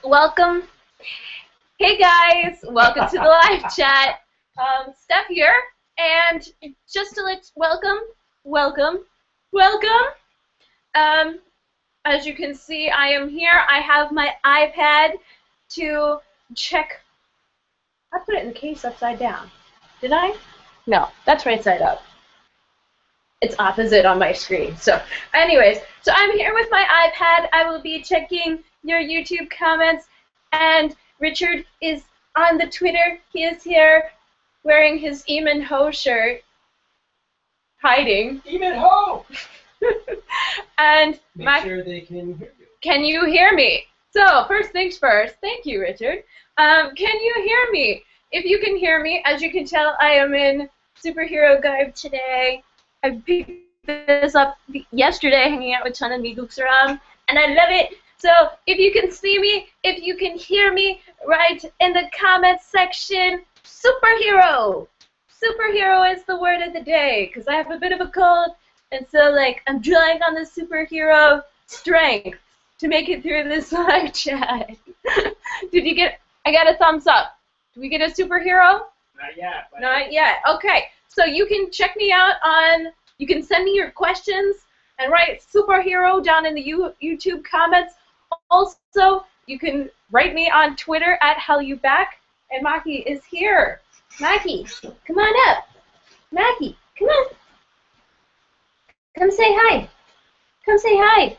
welcome. Hey guys, welcome to the live chat. Steph here, and just to welcome. As you can see, I am here. I have my iPad to check. I put it in the case upside down. Did I? No, that's right side up. It's opposite on my screen. So, anyways, I'm here with my iPad. I will be checking your YouTube comments, and Richard is on the Twitter. He is here wearing his Eamon Ho shirt, hiding. Eamon Ho! And Make sure they can hear you. Can you hear me? So, first things first. Thank you, Richard. Can you hear me? If you can hear me, as you can tell, I am in superhero garb today. I picked this up yesterday hanging out with Chana Miguksaram, and I love it. So if you can see me, if you can hear me, write in the comments section, superhero. Superhero is the word of the day, because I have a bit of a cold, and so like I'm drawing on the superhero strength to make it through this live chat. Did you get, I got a thumbs up. Did we get a superhero? Not yet. Not yet. Okay. So you can check me out on, you can send me your questions and write superhero down in the YouTube comments. Also, you can write me on Twitter at HallyuBack, and Maki is here. Maki, come on up. Maki, come on. Come say hi. Come say hi.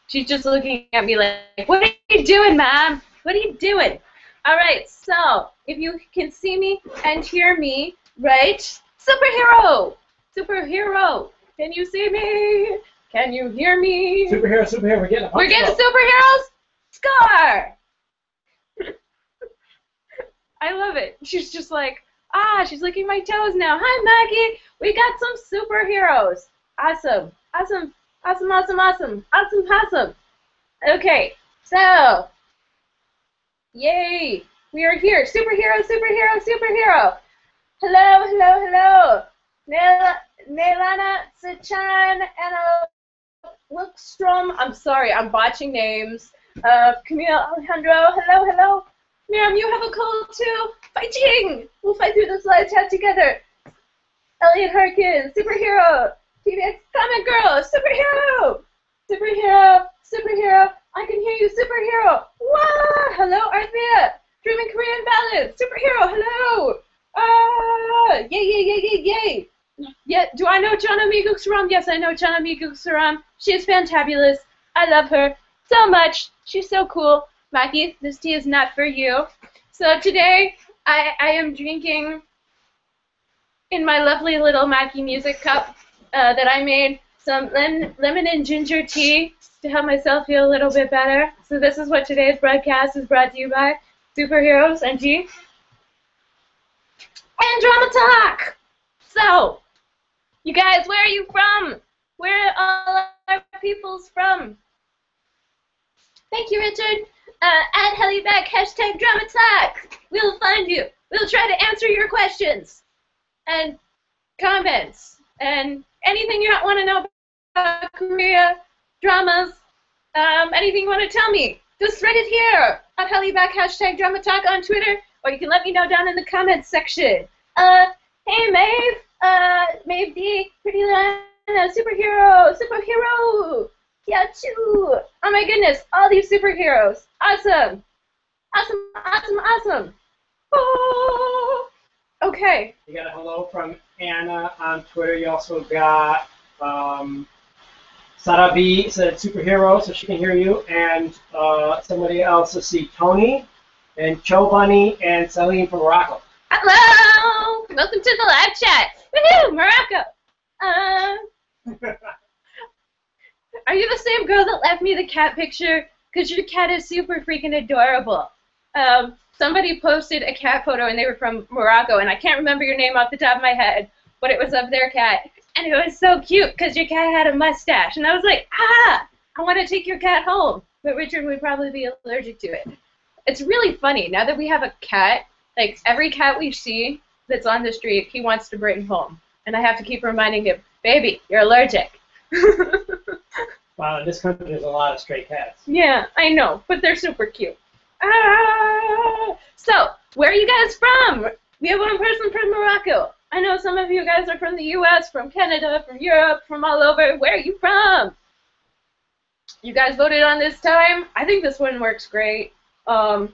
She's just looking at me like, what are you doing, Mom? What are you doing? All right, so if you can see me and hear me, right? Superhero! Superhero! Can you see me? Can you hear me? Superhero, we're getting a We're getting superheroes? Score! I love it. She's just like, she's licking my toes now. Hi, Maggie! We got some superheroes. Awesome. Awesome. Awesome, awesome, awesome. Awesome, awesome. Okay, so, yay! We are here. Superhero, superhero, superhero. Hello, hello, hello. Nelana Sachan and Wilkstrom. I'm sorry, I'm botching names. Camille Alejandro. Hello, hello. Miriam, you have a cold too. Fighting. We'll fight through this live chat together. Elliot Harkins. Superhero. TVX Comment Girl. Superhero. Superhero. Superhero. I can hear you. Superhero. Wow. Hello, Arthea. Dreaming Korean Ballads. Superhero. Hello. Yay, yay, yay, yay, yay. Yeah, do I know Chana Miguksaram? Yes, I know Chana Miguksaram. She is fantabulous. I love her so much. She's so cool. Maki, this tea is not for you. So today, I am drinking in my lovely little Maki music cup that I made some lemon and ginger tea to help myself feel a little bit better. So this is what today's broadcast is brought to you by Superheroes and tea. And dramatalk. So, you guys, where are you from? Where are all our peoples from? Thank you, Richard. At HallyuBack, hashtag dramatalk. We'll find you. We'll try to answer your questions and comments and anything you want to know about Korea, dramas, anything you want to tell me. Just write it here at HallyuBack, hashtag dramatalk on Twitter, or you can let me know down in the comments section. Hey, Maeve. Maeve D. Pretty Lana. Superhero. Yeah, choo. Oh my goodness, all these superheroes. Awesome. Awesome, awesome, awesome. Oh. Okay. You got a hello from Anna on Twitter. You also got Sarah B said superhero, so she can hear you. And somebody else, let's see, Tony and Cho Bunny and Celine from Morocco. Hello! Welcome to the live chat. Woohoo! Morocco! Are you the same girl that left me the cat picture? Because your cat is super freaking adorable. Somebody posted a cat photo and they were from Morocco, and I can't remember your name off the top of my head, but it was of their cat. And it was so cute because your cat had a mustache. And I was like, I want to take your cat home. But Richard would probably be allergic to it. It's really funny. Now that we have a cat, like every cat we see that's on the street, he wants to bring home. And I have to keep reminding him, baby, you're allergic. Wow, in this country there's a lot of stray cats. Yeah, I know, but they're super cute. So, where are you guys from? We have one person from Morocco. I know some of you guys are from the US, from Canada, from Europe, from all over. Where are you from? You guys voted on this time. I think this one works great. Yeah.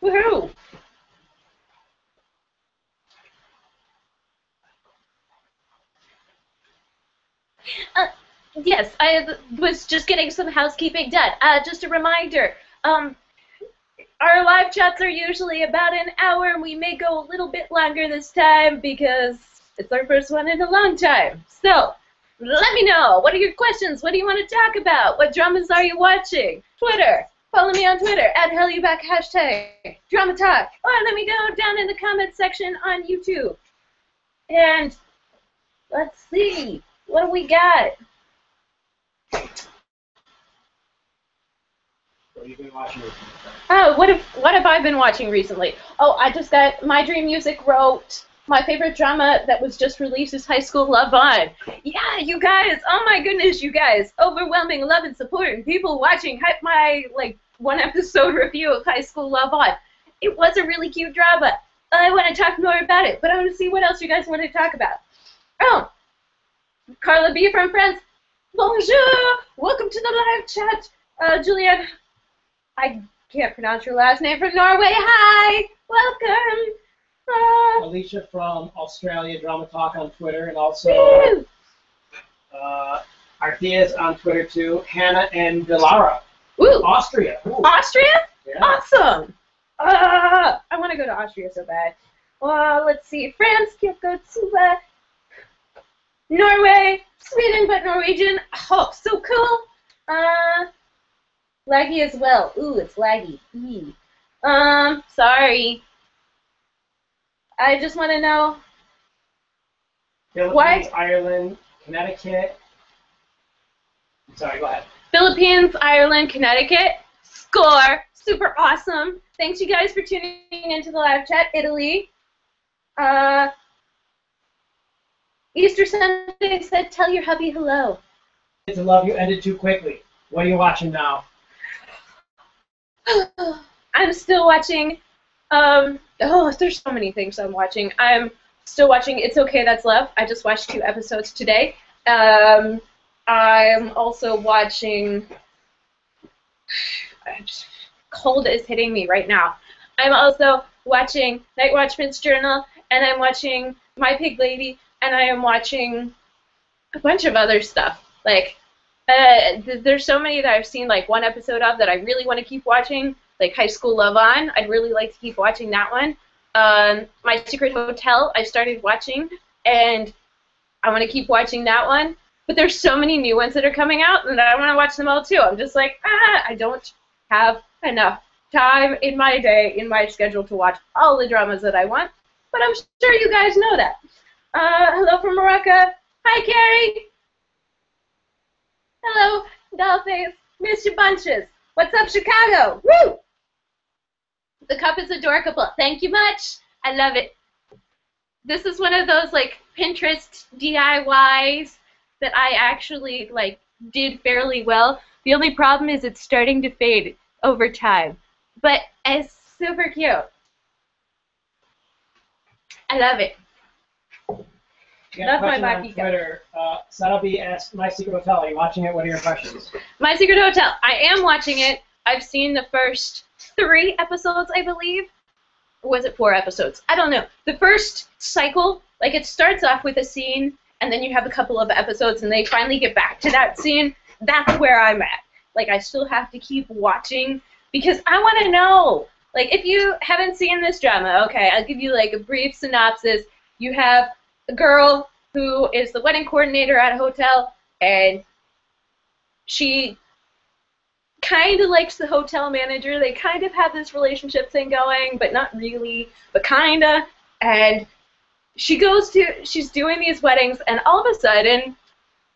Woohoo! Yes, I was just getting some housekeeping done. Just a reminder, our live chats are usually about an hour, and we may go a little bit longer this time because it's our first one in a long time. So, let me know. What are your questions? What do you want to talk about? What dramas are you watching? Twitter. Follow me on Twitter, @HallyuBack, #dramatalk. Or let me know down in the comments section on YouTube. And let's see. What do we got? What have you been watching recently? Oh, what have I been watching recently? Oh, I just got My Dream Music wrote my favorite drama that was just released is High School Love On. Yeah, you guys, oh my goodness, you guys, overwhelming love and support and people watching my one episode review of High School Love On. It was a really cute drama. I want to talk more about it, but I want to see what else you guys want to talk about. Oh, Carla B from France. Bonjour! Welcome to the live chat. Juliette, I can't pronounce your last name, from Norway. Hi! Welcome! Alicia from Australia, Drama Talk on Twitter, and also Arthea's on Twitter too. Hannah and Dilara. Ooh. Austria. Ooh. Austria? Yeah. Awesome! I want to go to Austria so bad. Well, let's see. France, Kyoko, Tsuba, Norway, Sweden, but Norwegian. Oh, so cool. Laggy as well. Ooh, it's laggy. Sorry. I just want to know. Philippines, why? Ireland, Connecticut. Sorry, go ahead. Philippines, Ireland, Connecticut. Score. Super awesome. Thanks, you guys, for tuning into the live chat. Italy. Easter Sunday said, tell your hubby hello. To Love You ended too quickly. What are you watching now? I'm still watching, there's so many things I'm watching. I'm still watching It's Okay That's Love. I just watched 2 episodes today. I'm also watching, cold is hitting me right now. I'm also watching Night Watchman's Journal, and I'm watching My Pig Lady, and I am watching a bunch of other stuff. Like, there's so many that I've seen like 1 episode of that I really want to keep watching, like High School Love On. I'd really like to keep watching that one. My Secret Hotel I started watching, and I want to keep watching that one. But there's so many new ones that are coming out, and I want to watch them all too. I'm just like, I don't have enough time in my day, in my schedule to watch all the dramas that I want. But I'm sure you guys know that. Hello from Morocco. Hi, Carrie. Hello, Dollface. Miss you bunches. What's up, Chicago? Woo! The cup is adorable. Thank you much. I love it. This is one of those like Pinterest DIYs that I actually like did fairly well. The only problem is it's starting to fade over time. But it's super cute. I love it. You got a question on Twitter. Sarabi asked, My Secret Hotel, are you watching it? What are your impressions? My Secret Hotel. I am watching it. I've seen the first 3 episodes, I believe. Or was it 4 episodes? I don't know. The first cycle, like it starts off with a scene, and then you have a couple of episodes, and they finally get back to that scene. That's where I'm at. Like, I still have to keep watching, because I want to know. Like, if you haven't seen this drama, okay, I'll give you, like, a brief synopsis. You have a girl who is the wedding coordinator at a hotel, and she kind of likes the hotel manager. They kind of have this relationship thing going, but not really, but kind of. And she's doing these weddings, and all of a sudden,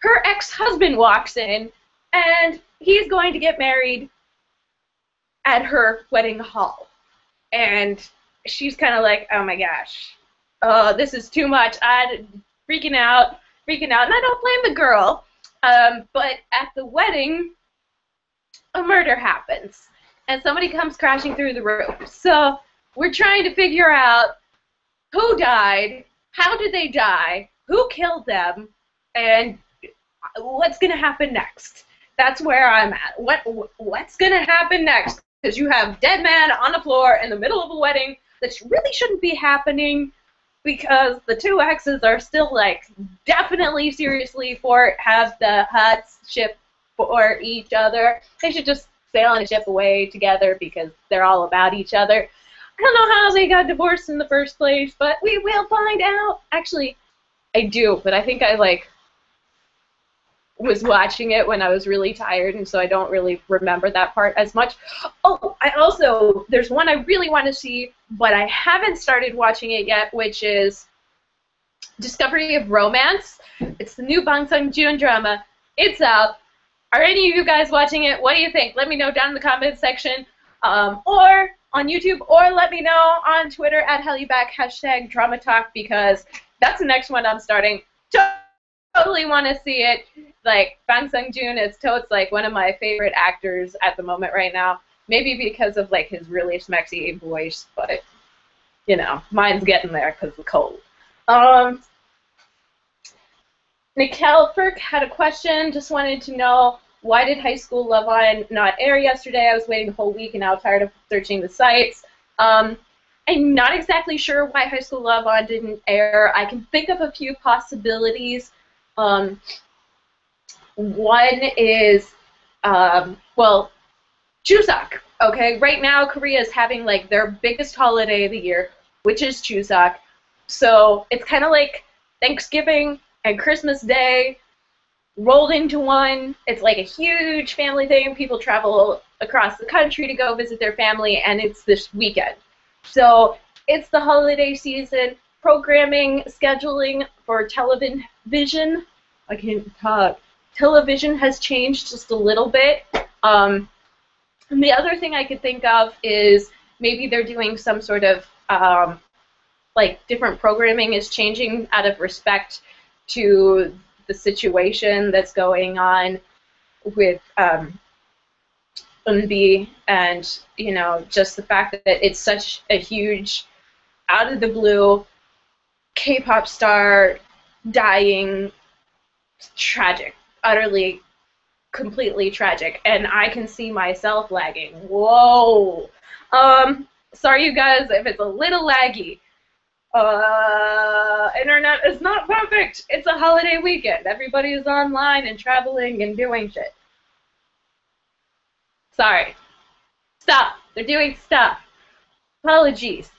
her ex-husband walks in, and he's going to get married at her wedding hall. And she's kind of like, oh my gosh, this is too much. I'm freaking out, and I don't blame the girl. But at the wedding, a murder happens, and somebody comes crashing through the roof. So we're trying to figure out who died, how did they die, who killed them, and what's going to happen next. That's where I'm at. What's going to happen next? Because you have dead man on the floor in the middle of a wedding that really shouldn't be happening, because the two exes are still, like, definitely seriously have the huts ship for each other. They should just sail on a ship away together because they're all about each other. I don't know how they got divorced in the first place, but we will find out. Actually, I do, but I think I, like, was watching it when I was really tired, and so I don't really remember that part as much. Oh, there's one I really want to see, but I haven't started watching it yet, which is Discovery of Romance. It's the new Hwasung P.O drama. It's out. Are any of you guys watching it? What do you think? Let me know down in the comments section, or on YouTube, or let me know on Twitter at HallyuBack, #dramatalk, because that's the next one I'm starting. Totally want to see it. Like, Hwasung P.O is totes like one of my favorite actors at the moment right now. Maybe because of, like, his really smexy voice, but, you know, mine's getting there because of the cold. Nicole Firk had a question, just wanted to know, why did High School Love On not air yesterday? I was waiting the whole week and now tired of searching the sites. I'm not exactly sure why High School Love On didn't air. I can think of a few possibilities. One is, well, Chuseok. Okay, right now Korea is having, like, their biggest holiday of the year, which is Chuseok. So it's kind of like Thanksgiving and Christmas Day rolled into one. It's like a huge family thing. People travel across the country to go visit their family, and it's this weekend. So it's the holiday season. Programming, scheduling for television, I can't talk. Television has changed just a little bit. And the other thing I could think of is maybe they're doing some sort of, like, different programming is changing out of respect to the situation that's going on with Eunbi, and, you know, just the fact that it's such a huge, out of the blue K-pop star dying, tragic, utterly, completely tragic, and I can see myself lagging. Whoa. Sorry, you guys, if it's a little laggy. Internet is not perfect. It's a holiday weekend. Everybody is online and traveling and doing shit. Sorry. Stop. They're doing stuff. Apologies.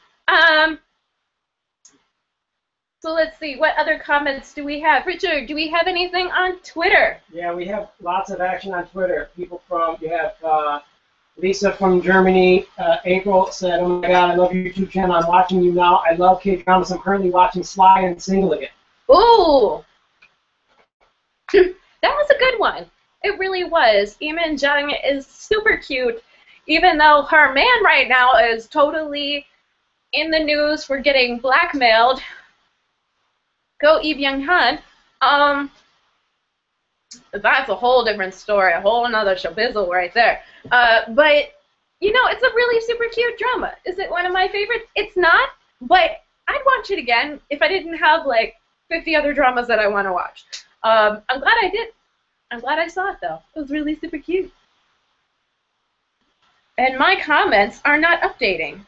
So let's see, what other comments do we have? Richard, do we have anything on Twitter? Yeah, we have lots of action on Twitter. People you have Lisa from Germany. April said, "Oh my God, I love your YouTube channel. I'm watching you now. I love K-dramas. I'm currently watching Sly and Single again." Ooh! That was a good one. It really was. Eamon Jung is super cute, even though her man right now is totally in the news for getting blackmailed. Go Lee Byung-hun. That's a whole different story, a whole another shabizzle right there. But, you know, it's a really super cute drama. Is it one of my favorites? It's not, but I'd watch it again if I didn't have, like, 50 other dramas that I want to watch. I'm glad I did. I'm glad I saw it, though. It was really super cute. And my comments are not updating.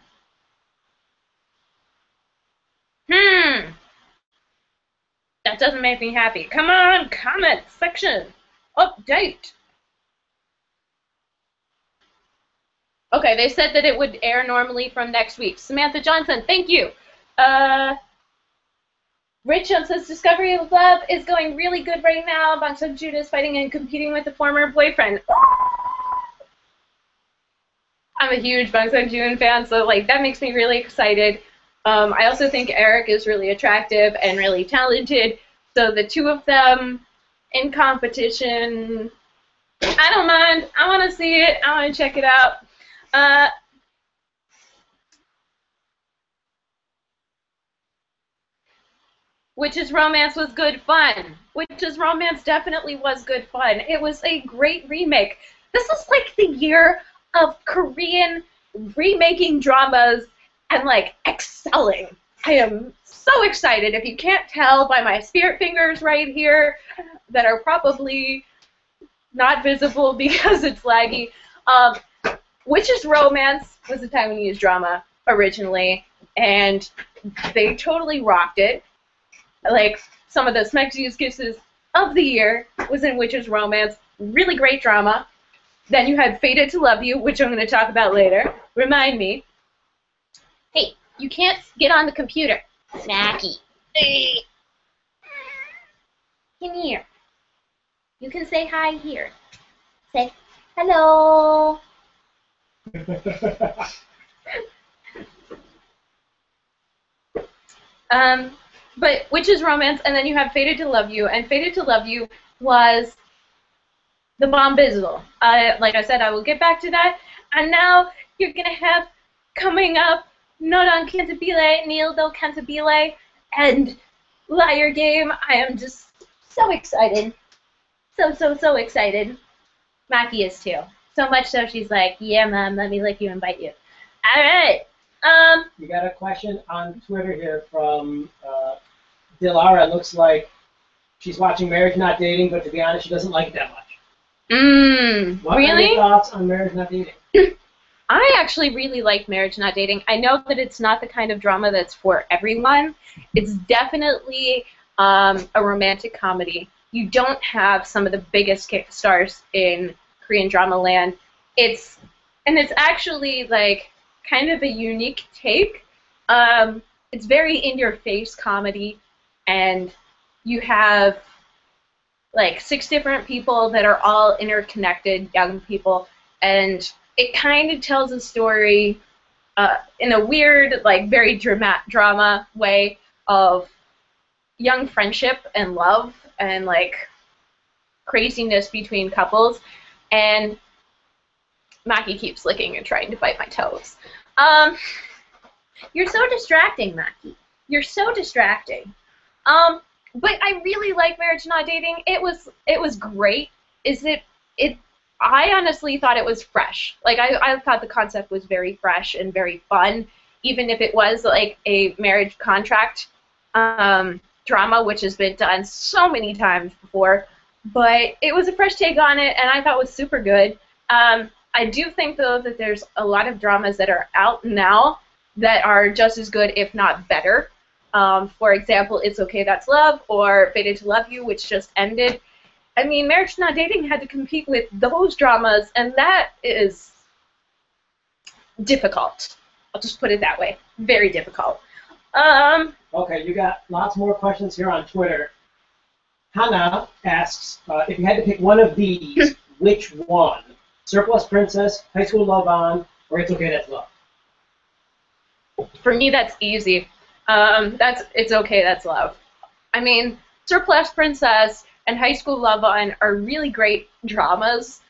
That doesn't make me happy. Come on, comment section. Update. Okay, they said that it would air normally from next week. Samantha Johnson, thank you. Richard says Discovery of Love is going really good right now. Hwasung P.O is fighting and competing with a former boyfriend. I'm a huge Hwasung P.O fan, so, like, that makes me really excited. I also think Eric is really attractive and really talented, so the two of them in competition, I don't mind. I want to see it. I want to check it out. Witch's Romance was good fun. Witch's Romance definitely was good fun. It was a great remake. this is like the year of Korean remaking dramas and like excelling. I am so excited. If you can't tell by my spirit fingers right here that are probably not visible because it's laggy, Witch's Romance was a Taiwanese drama originally, and they totally rocked it. Like, some of the smexiest kisses of the year was in Witch's Romance. Really great drama. Then you had Fated to Love You, which I'm going to talk about later. Remind me. Hey, you can't get on the computer. Snacky. Hey. Come here. You can say hi here. Say hello. But Witch's Romance, and then you have Fated to Love You, and Fated to Love You was the bombizzle. Like I said, I will get back to that. And now you're gonna have coming up Noran Cantabile, Neil Del Cantabile, and Liar Game. I am just so excited. So excited. Maki is too. So much so she's like, yeah, Mom, let me lick you and bite you. Alright. We got a question on Twitter here from Dilara. Looks like she's watching Marriage Not Dating, but to be honest, she doesn't like it that much. What really? are your thoughts on Marriage Not Dating? I actually really like Marriage Not Dating. I know that it's not the kind of drama that's for everyone. It's definitely a romantic comedy. You don't have some of the biggest stars in Korean drama land. It's actually like kind of a unique take. It's very in-your-face comedy, and you have like 6 different people that are all interconnected, young people, and it kind of tells a story in a weird, like very drama way of young friendship and love and like craziness between couples. And Maki keeps licking and trying to bite my toes. You're so distracting, Maki. You're so distracting. But I really like Marriage Not Dating. It was great. I honestly thought it was fresh. Like I thought the concept was very fresh and very fun, even if it was like a marriage contract drama, which has been done so many times before. But it was a fresh take on it, and I thought it was super good. I do think, though, that there's a lot of dramas that are out now that are just as good, if not better. For example, It's Okay, That's Love, or Fated to Love You, which just ended. I mean, Marriage Not Dating had to compete with those dramas, and that is difficult. I'll just put it that way. Very difficult. Okay, you got lots more questions here on Twitter. Hannah asks, if you had to pick one of these, which one? Surplus Princess, High School Love-On, or It's Okay, That's Love? For me, that's easy. It's Okay, That's Love. I mean, Surplus Princess and High School Love-On are really great dramas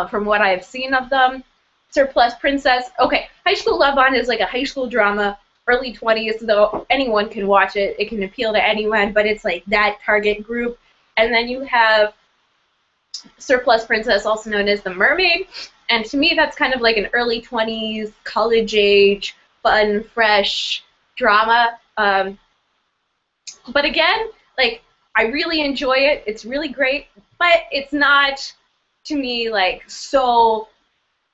from what I've seen of them. Surplus Princess, okay, High School Love-On is like a high school drama, early 20s, though anyone can watch it. It can appeal to anyone, but it's like that target group. And then you have Surplus Princess, also known as The Mermaid, and to me that's kind of like an early 20s, college-age, fun, fresh drama. But again, like, I really enjoy it. It's really great, but it's not, to me, like, so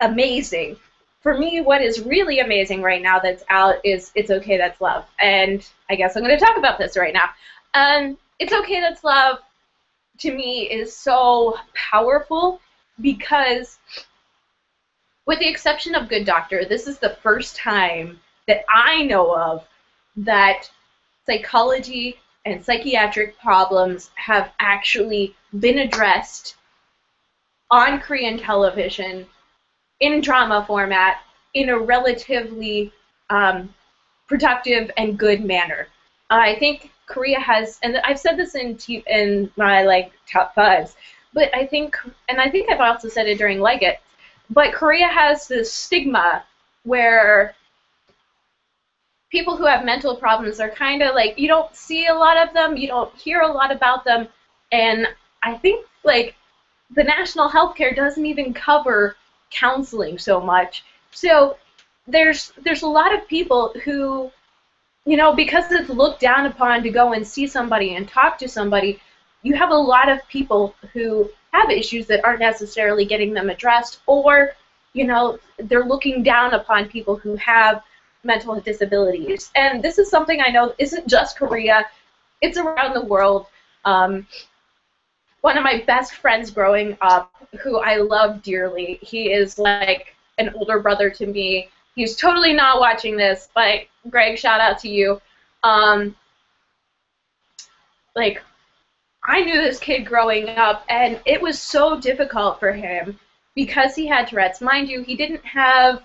amazing. For me, what is really amazing right now that's out is It's Okay, That's Love. And I guess I'm going to talk about this right now. It's Okay, That's Love, to me, is so powerful because, with the exception of Good Doctor, this is the first time that I know of that psychology and psychiatric problems have actually been addressed on Korean television in drama format in a relatively productive and good manner. I think Korea has, and I've said this in my like top 5s, but I think I've also said it during Like It, but Korea has this stigma where people who have mental problems are kind of like, you don't see a lot of them, you don't hear a lot about them, and I think like the national health care doesn't even cover counseling so much. So there's a lot of people who, you know, because it's looked down upon to go and see somebody and talk to somebody, you have a lot of people who have issues that aren't necessarily getting them addressed, or, you know, they're looking down upon people who have mental disabilities. And this is something I know isn't just Korea, it's around the world. One of my best friends growing up, who I love dearly, he is like an older brother to me. He's totally not watching this, but Greg, shout out to you. Like, I knew this kid growing up, and it was so difficult for him because he had Tourette's. Mind you, he didn't have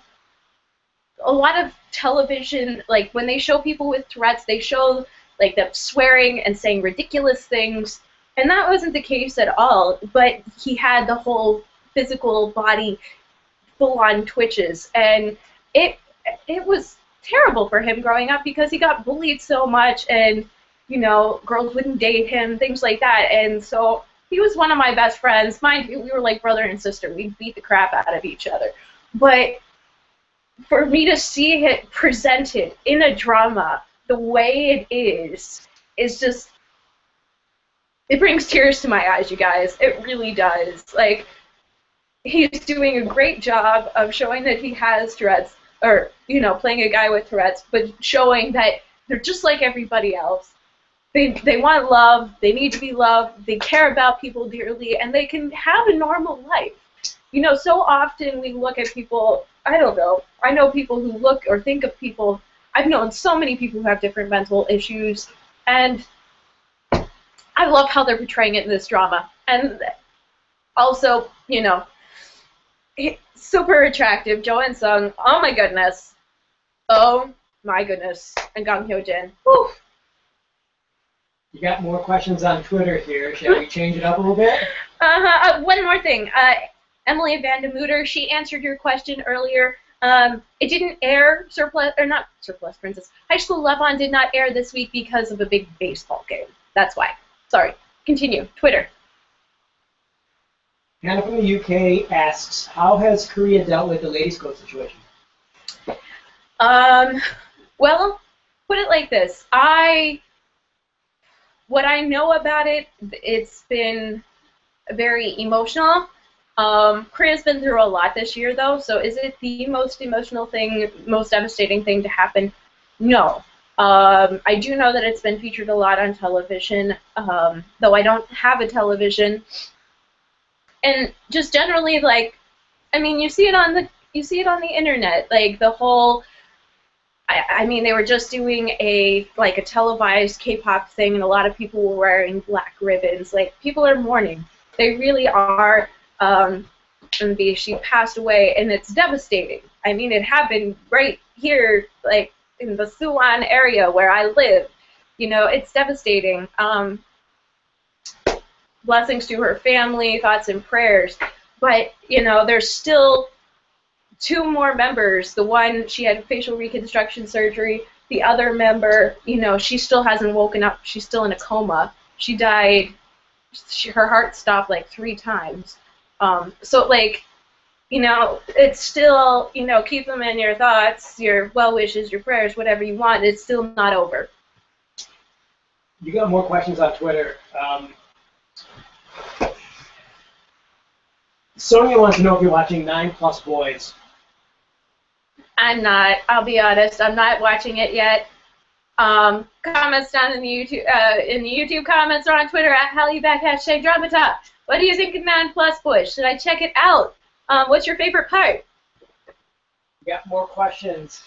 a lot of television. Like, when they show people with Tourette's, they show like them swearing and saying ridiculous things, and that wasn't the case at all. But he had the whole physical body full-on twitches, and it was terrible for him growing up because he got bullied so much, and, you know, girls wouldn't date him, things like that. And so he was one of my best friends. Mind you, we were like brother and sister. We beat the crap out of each other. But for me to see it presented in a drama the way it is just, it brings tears to my eyes, you guys. It really does. Like, he's doing a great job of showing that he has Tourette's, or, you know, playing a guy with Tourette's, but showing that they're just like everybody else. They want love, they need to be loved, they care about people dearly, and they can have a normal life. You know, so often we look at people, I don't know, I know people who look or think of people, I've known so many people who have different mental issues, and I love how they're portraying it in this drama. And also, you know, super attractive, Jo In-sung, oh my goodness. Oh my goodness. And Gang Hyo-jin. Whew. You got more questions on Twitter here. Shall we change it up a little bit? One more thing. Emily Vandemuter, she answered your question earlier. It didn't air, not Surplus Princess. High School Love-On did not air this week because of a big baseball game. That's why. Sorry. Continue. Twitter. Hannah from the UK asks, how has Korea dealt with the ladies' code situation? Well, put it like this. What I know about it, it's been very emotional. Korea's been through a lot this year, though, so is it the most emotional thing, most devastating thing to happen? No. I do know that it's been featured a lot on television, though I don't have a television. And just generally, like, I mean, you see it on the internet, like the whole. I mean, they were just doing a televised K-pop thing, and a lot of people were wearing black ribbons. Like, people are mourning. They really are. And she passed away, and it's devastating. I mean, it happened right here, like in the Suwon area where I live. You know, it's devastating. Blessings to her family, thoughts and prayers. But, you know, there's still 2 more members. The one, she had facial reconstruction surgery. The other member, you know, she still hasn't woken up. She's still in a coma. She died, her heart stopped like 3 times. So, like, you know, it's still, you know, keep them in your thoughts, your well wishes, your prayers, whatever you want. It's still not over. You got more questions on Twitter. Sonia wants to know if you're watching 9+ Boys. I'm not. I'll be honest. I'm not watching it yet. Comments down in the YouTube comments or on Twitter at HallyuBack #dramatalk. What do you think of 9+ Boys? Should I check it out? What's your favorite part? We got more questions.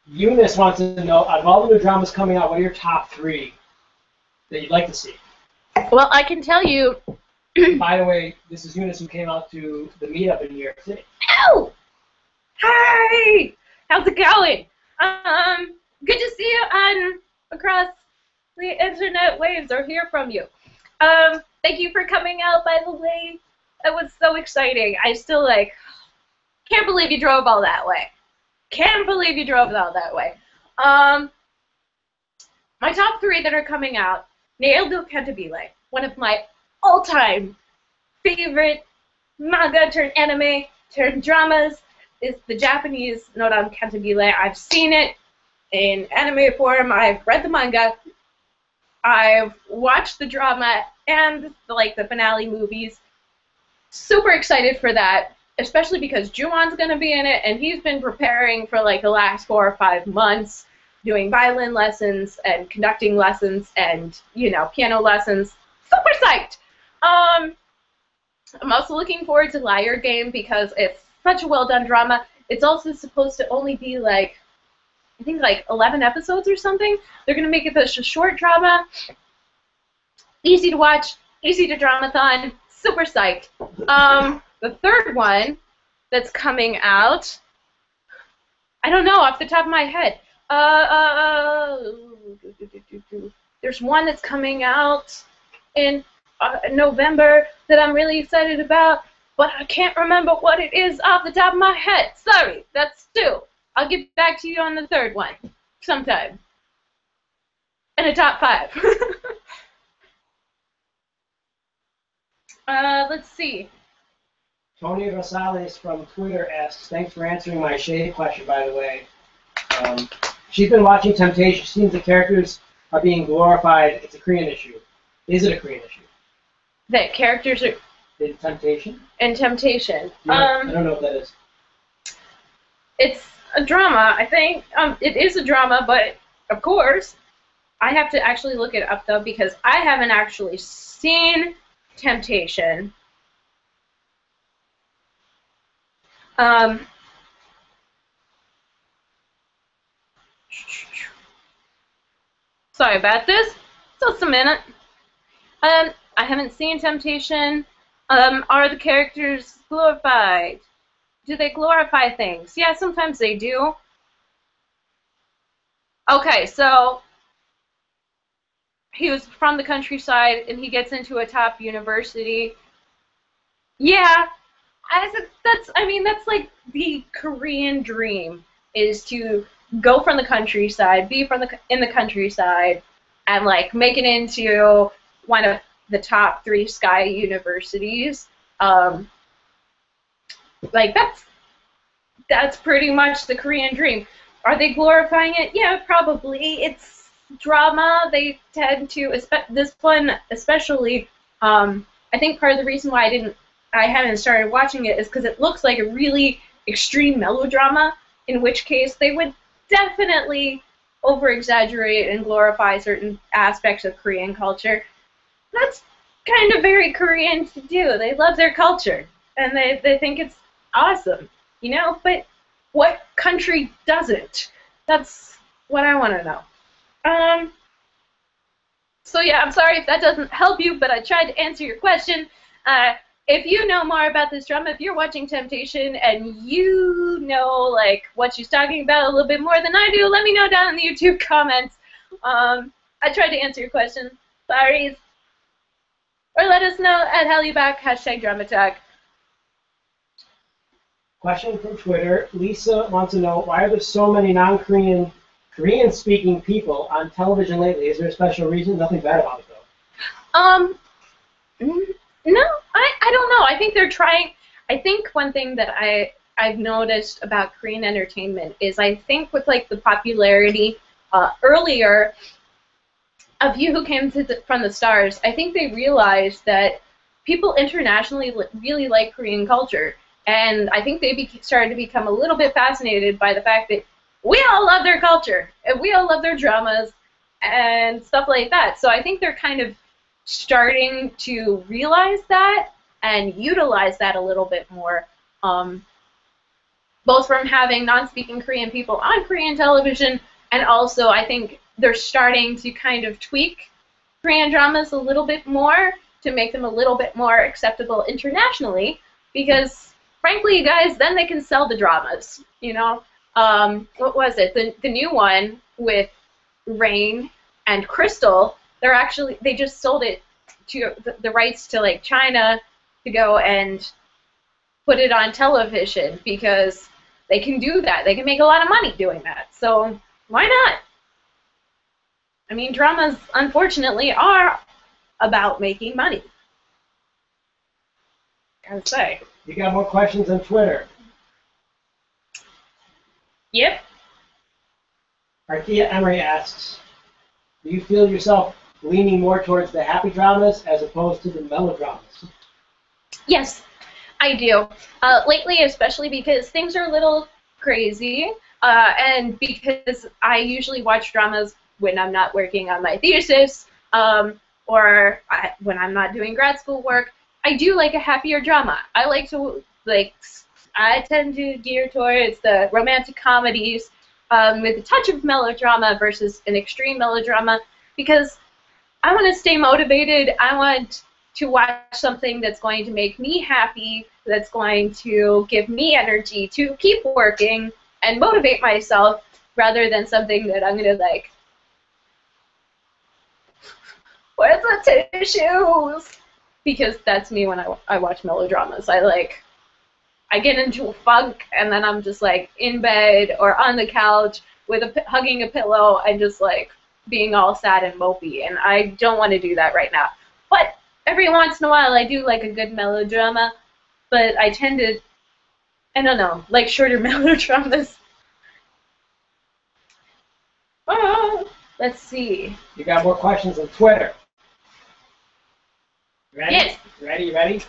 Eunice wants to know, out of all the new dramas coming out, what are your top 3 that you'd like to see? Well, I can tell you. By the way, this is Eunice who came out to the meetup in New York City. Oh! Hi! How's it going? Good to see you across the internet waves or hear from you. Thank you for coming out, by the way. It was so exciting. I still, can't believe you drove all that way. Can't believe you drove all that way. My top 3 that are coming out, Naildo Cantabile, one of my all-time favorite manga turned anime turned dramas is the Japanese Nodan Cantabile. I've seen it in anime form. I've read the manga. I've watched the drama and the finale movies. Super excited for that, especially because Juwon's gonna be in it, and he's been preparing for the last 4 or 5 months, doing violin lessons and conducting lessons and piano lessons. Super psyched. I'm also looking forward to Liar Game because it's such a well done drama. It's also supposed to only be I think 11 episodes or something. They're gonna make it a short drama, easy to watch, easy to dramathon. Super psyched. The third one that's coming out, I don't know off the top of my head. There's one that's coming out in November that I'm really excited about, but I can't remember what it is off the top of my head. Sorry, that's 2. I'll get back to you on the third one sometime. In a top 5. Let's see. Tony Rosales from Twitter asks, thanks for answering my shade question, by the way. She's been watching Temptation. She seems the characters are being glorified. It's a Korean issue. Is it a Korean issue? That characters are... In Temptation? In Temptation. I don't know what that is. It's a drama, I think. It is a drama, but, of course, I have to actually look it up, though, because I haven't actually seen Temptation. Sorry about this. Just a minute. I haven't seen Temptation. Are the characters glorified? Do they glorify things? Yeah, sometimes they do. Okay, so he was from the countryside and he gets into a top university. Yeah, that's like the Korean dream, is to go from the countryside, be in the countryside, and make it into one of the top 3 sky universities. That's pretty much the Korean dream. Are they glorifying it? Yeah, probably. It's drama. They tend to, this one especially. I think part of the reason why I haven't started watching it is because it looks like a really extreme melodrama, in which case they would definitely over-exaggerate and glorify certain aspects of Korean culture. That's kind of very Korean to do. They love their culture, and they think it's awesome, but what country doesn't? That's what I want to know. So yeah, I'm sorry if that doesn't help you, but I tried to answer your question. If you know more about this drama, if you're watching Temptation and you know what she's talking about a little bit more than I do, let me know down in the YouTube comments. I tried to answer your question. Sorry. Or let us know at HallyuBack, #dramatalk. Question from Twitter. Lisa wants to know, why are there so many non-Korean, Korean-speaking people on television lately? Is there a special reason? Nothing bad about it, though. No, I don't know. I think they're trying. I think one thing that I've noticed about Korean entertainment is I think with the popularity earlier of You Who Came from the Stars, I think they realized that people internationally really like Korean culture, and I think they started to become a little bit fascinated by the fact that we all love their culture and we all love their dramas and stuff like that. So I think they're kind of starting to realize that and utilize that a little bit more, both from having non-speaking Korean people on Korean television, and also I think they're starting to kind of tweak Korean dramas a little bit more to make them a little bit more acceptable internationally, because frankly, guys, then they can sell the dramas, What was it? The new one with Rain and Crystal, they just sold it to the rights to China to go and put it on television, because they can do that. They can make a lot of money doing that. So why not? I mean, dramas unfortunately are about making money. Gotta say. You got more questions on Twitter. Yep. Arthea Emery asks, do you feel yourself leaning more towards the happy dramas as opposed to the melodramas? Yes, I do. Lately, especially because things are a little crazy, and because I usually watch dramas when I'm not working on my thesis, or when I'm not doing grad school work. I do like a happier drama. I like to, I tend to gear towards the romantic comedies with a touch of melodrama versus an extreme melodrama, because I want to stay motivated. I want to watch something that's going to make me happy, that's going to give me energy to keep working and motivate myself, rather than something that I'm going to like, where's the tissues? Because that's me when I watch melodramas. I get into a funk, and then I'm just like in bed or on the couch with hugging a pillow and just like being all sad and mopey, and I don't want to do that right now. But every once in a while I do like a good melodrama, but I tend to, I don't know, like shorter melodramas. Oh, let's see. You got more questions on Twitter. Ready? Yes. Ready?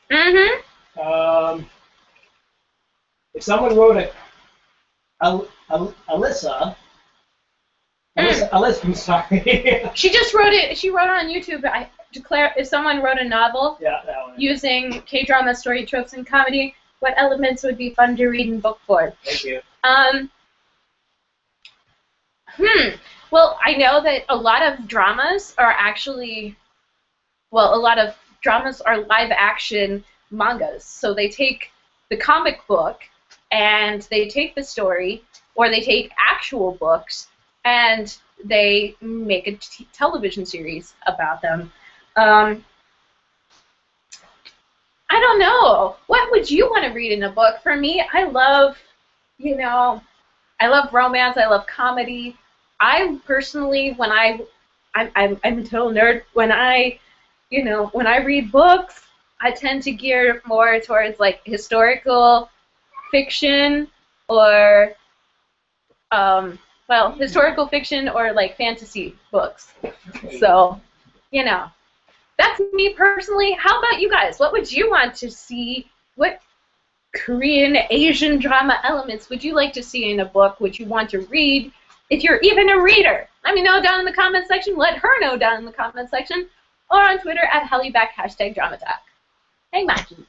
Mm-hmm. If someone wrote it, Alyssa, I'm sorry. She just wrote it. She wrote it on YouTube. I declare, if someone wrote a novel Yeah, that one. using K-drama story tropes and comedy, what elements would be fun to read in book form? Thank you. Well, I know that a lot of dramas are actually, well, a lot of dramas are live-action mangas. So they take the comic book and they take the story, or they take actual books and they make a television series about them. I don't know. What would you want to read in a book? For me, I love, I love romance. I love comedy. I personally, when I'm a total nerd. When I read books, I tend to gear more towards like historical fiction or, historical fiction or like fantasy books. So, that's me personally. How about you guys? What would you want to see? What Korean, Asian drama elements would you like to see in a book? Would you want to read? If you're even a reader, let me know down in the comment section. Let her know down in the comment section. Or on Twitter at HallyuBack, #dramatalk. Hey, Maki.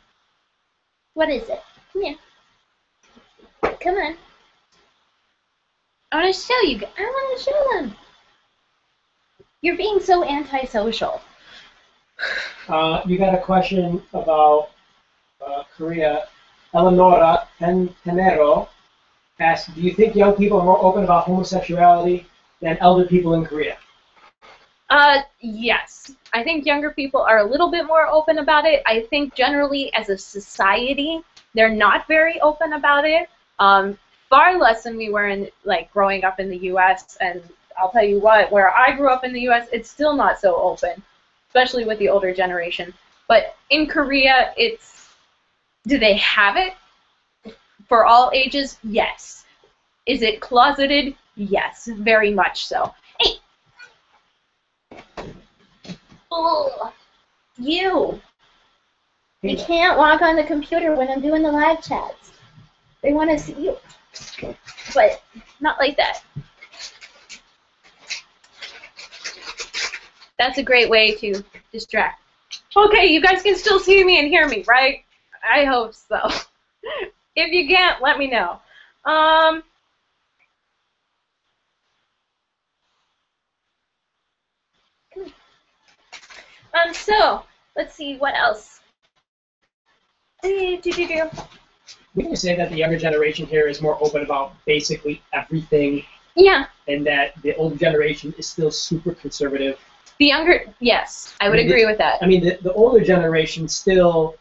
What is it? Come here. Come on. I want to show you. I want to show them. You're being so antisocial. You got a question about Korea. Eleonora Tenero asked, do you think young people are more open about homosexuality than elder people in Korea? Yes. I think younger people are a little bit more open about it. I think generally as a society, they're not very open about it. Far less than we were in, growing up in the U.S. And I'll tell you what, where I grew up in the U.S., it's still not so open, especially with the older generation. But in Korea, do they have it? For all ages, yes. Is it closeted? Yes, very much so. Hey! Oh, you can't walk on the computer when I'm doing the live chats. They want to see you. But not like that. That's a great way to distract. Okay, you guys can still see me and hear me, right? I hope so. If you can't, let me know. So, let's see, what else? We can say that the younger generation here is more open about basically everything. Yeah. And that the older generation is still super conservative. The younger, yes, I would agree with that. I mean, the older generation still,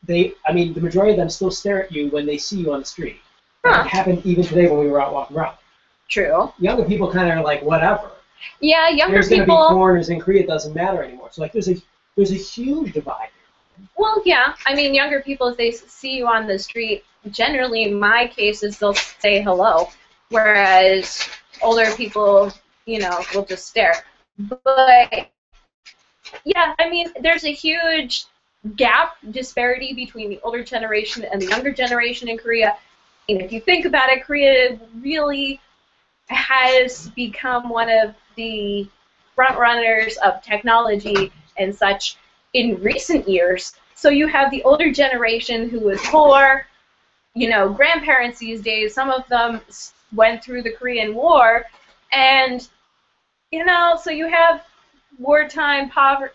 the majority of them still stare at you when they see you on the street. Huh. It happened even today when we were out walking around. True. Younger people kind of are like, whatever. Yeah, younger There's people. There's going to be foreigners in Korea, it doesn't matter anymore. So, there's a there's a huge divide. Well, yeah. I mean, younger people, if they see you on the street, generally, in my cases, they'll say hello, whereas older people, you know, will just stare. But yeah, I mean, there's a huge gap, disparity between the older generation and the younger generation in Korea. And if you think about it, Korea really has become one of the front runners of technology and such in recent years. So you have the older generation who was poor, you know, grandparents these days, some of them went through the Korean War, and, you know, so you have wartime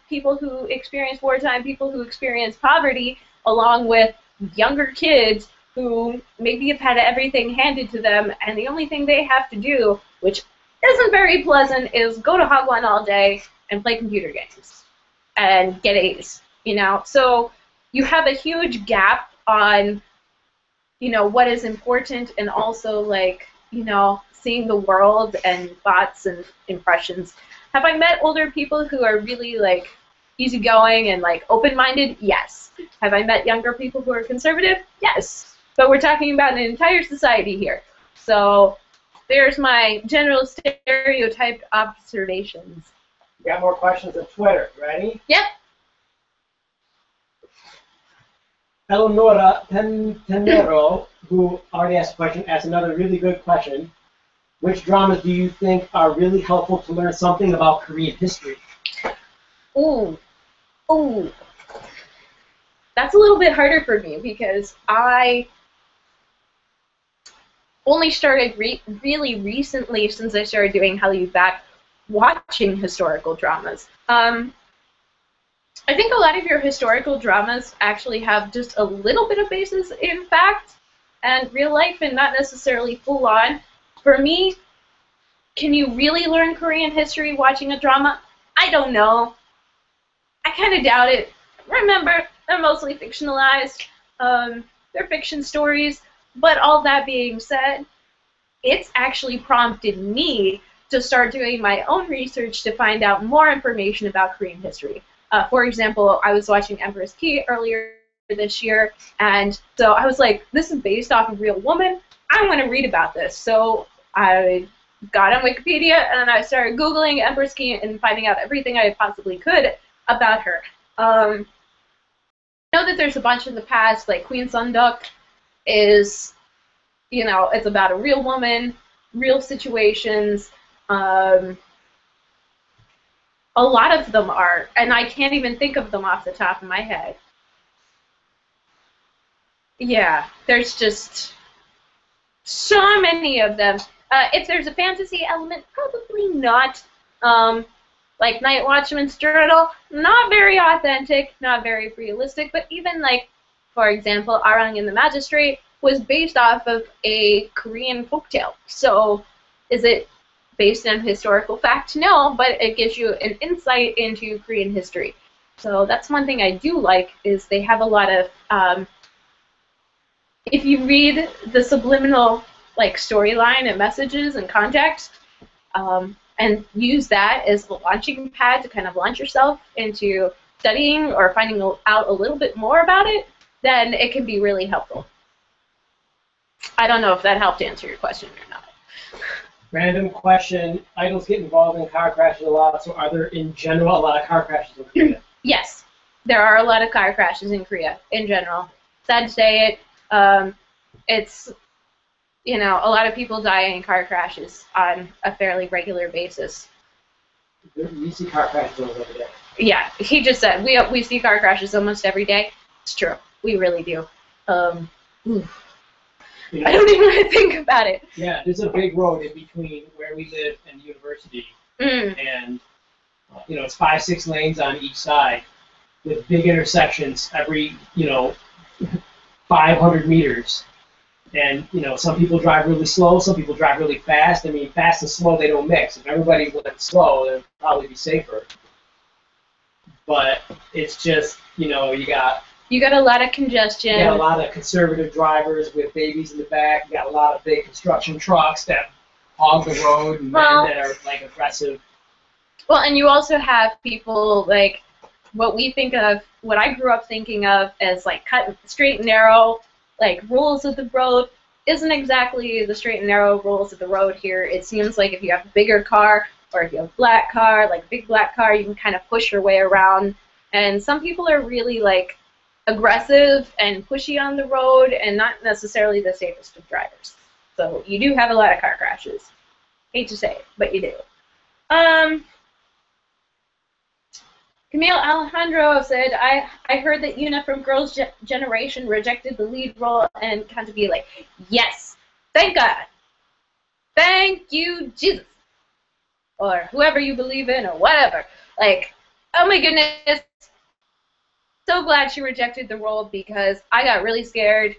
people who experience wartime, people who experience poverty, along with younger kids who maybe have had everything handed to them, and the only thing they have to do, which isn't very pleasant, is go to Hagwon all day and play computer games and get A's, you know? So you have a huge gap on, you know, what is important, and also, like, you know, seeing the world and thoughts and impressions. Have I met older people who are really, like, easygoing and, like, open-minded? Yes. Have I met younger people who are conservative? Yes. But we're talking about an entire society here. So there's my general stereotyped observations. We got more questions on Twitter. Ready? Yep. Eleonora Tenero, who already asked a question, asked another really good question. Which dramas do you think are really helpful to learn something about Korean history? Ooh. Ooh. That's a little bit harder for me because I only started really recently, since I started doing Hallyu Back, watching historical dramas. I think a lot of your historical dramas actually have just a little bit of basis in fact and real life and not necessarily full on. For me, can you really learn Korean history watching a drama? I don't know. I kind of doubt it. Remember, they're mostly fictionalized. They're fiction stories. But all that being said, it's actually prompted me to start doing my own research to find out more information about Korean history. For example, I was watching Empress Ki earlier this year, and so I was like, this is based off a real woman. I want to read about this. So I got on Wikipedia, and I started Googling Empress Ki and finding out everything I possibly could about her. I know that there's a bunch in the past, like Queen Sunduk is, you know, it's about a real woman, real situations. A lot of them are, and I can't even think of them off the top of my head. Yeah, there's just so many of them. If there's a fantasy element, probably not. Like Night Watchman's Journal, not very authentic, not very realistic, but even like, for example, Arang and the Magistrate was based off of a Korean folktale. So is it based on historical fact? No, but it gives you an insight into Korean history. So that's one thing I do like, is they have a lot of, if you read the subliminal like storyline and messages and context, and use that as the launching pad to kind of launch yourself into studying or finding out a little bit more about it, then it can be really helpful. I don't know if that helped answer your question or not. Random question. Idols get involved in car crashes a lot, so are there in general a lot of car crashes in Korea? Yes, there are a lot of car crashes in Korea in general. Sad to say it. It's, you know, a lot of people die in car crashes on a fairly regular basis. You see car crashes almost every day. Yeah, he just said we see car crashes almost every day. It's true. We really do. You know, I don't even want to think about it. Yeah, there's a big road in between where we live and the university, and you know, it's 5-6 lanes on each side with big intersections every, you know, 500 meters. And you know, some people drive really slow, some people drive really fast. I mean, fast and slow, they don't mix. If everybody went slow, then it'd probably be safer. But it's just, you know, you got a lot of congestion. You got a lot of conservative drivers with babies in the back. You got a lot of big construction trucks that hog the road and that are like aggressive. Well, and you also have people like what we think of, what I grew up thinking of as like cut straight and narrow, like rules of the road, isn't exactly the straight and narrow rules of the road here. It seems like if you have a bigger car, or if you have a black car, like a big black car, you can kind of push your way around. And some people are really like aggressive and pushy on the road and not necessarily the safest of drivers. So you do have a lot of car crashes. Hate to say it, but you do. Camille Alejandro said, I heard that Yuna from Girls' Generation rejected the lead role and Cantabile. Yes, thank God. Thank you, Jesus. Or whoever you believe in, or whatever. Like, oh my goodness. So glad she rejected the role, because I got really scared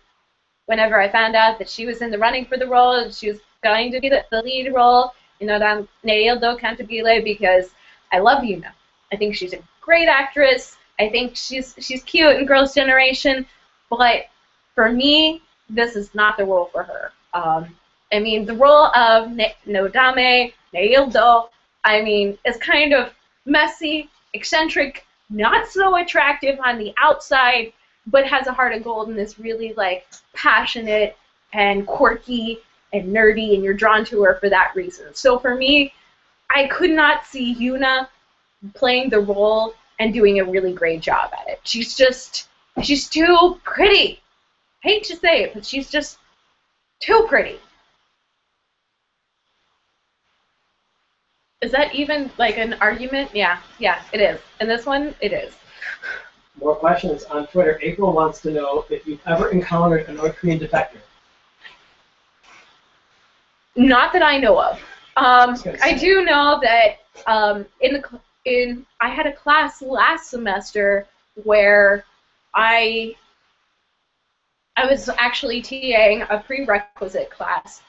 whenever I found out that she was in the running for the role, and she was going to be the lead role, you know, Neildo Cantabile, because I love Yuna. I think she's a great actress. I think she's cute in Girls' Generation, but for me, this is not the role for her. I mean, the role of Nodame, Neildo, I mean, is kind of messy, eccentric, not so attractive on the outside, but has a heart of gold and is really, like, passionate and quirky and nerdy, and you're drawn to her for that reason. So for me, I could not see Yuna playing the role and doing a really great job at it. She's too pretty. Hate to say it, but she's just too pretty. Is that even like an argument? Yeah, it is. And this one, it is. More questions on Twitter. April wants to know if you've ever encountered a North Korean defector. Not that I know of. I do know that I had a class last semester where I was actually TAing a prerequisite class,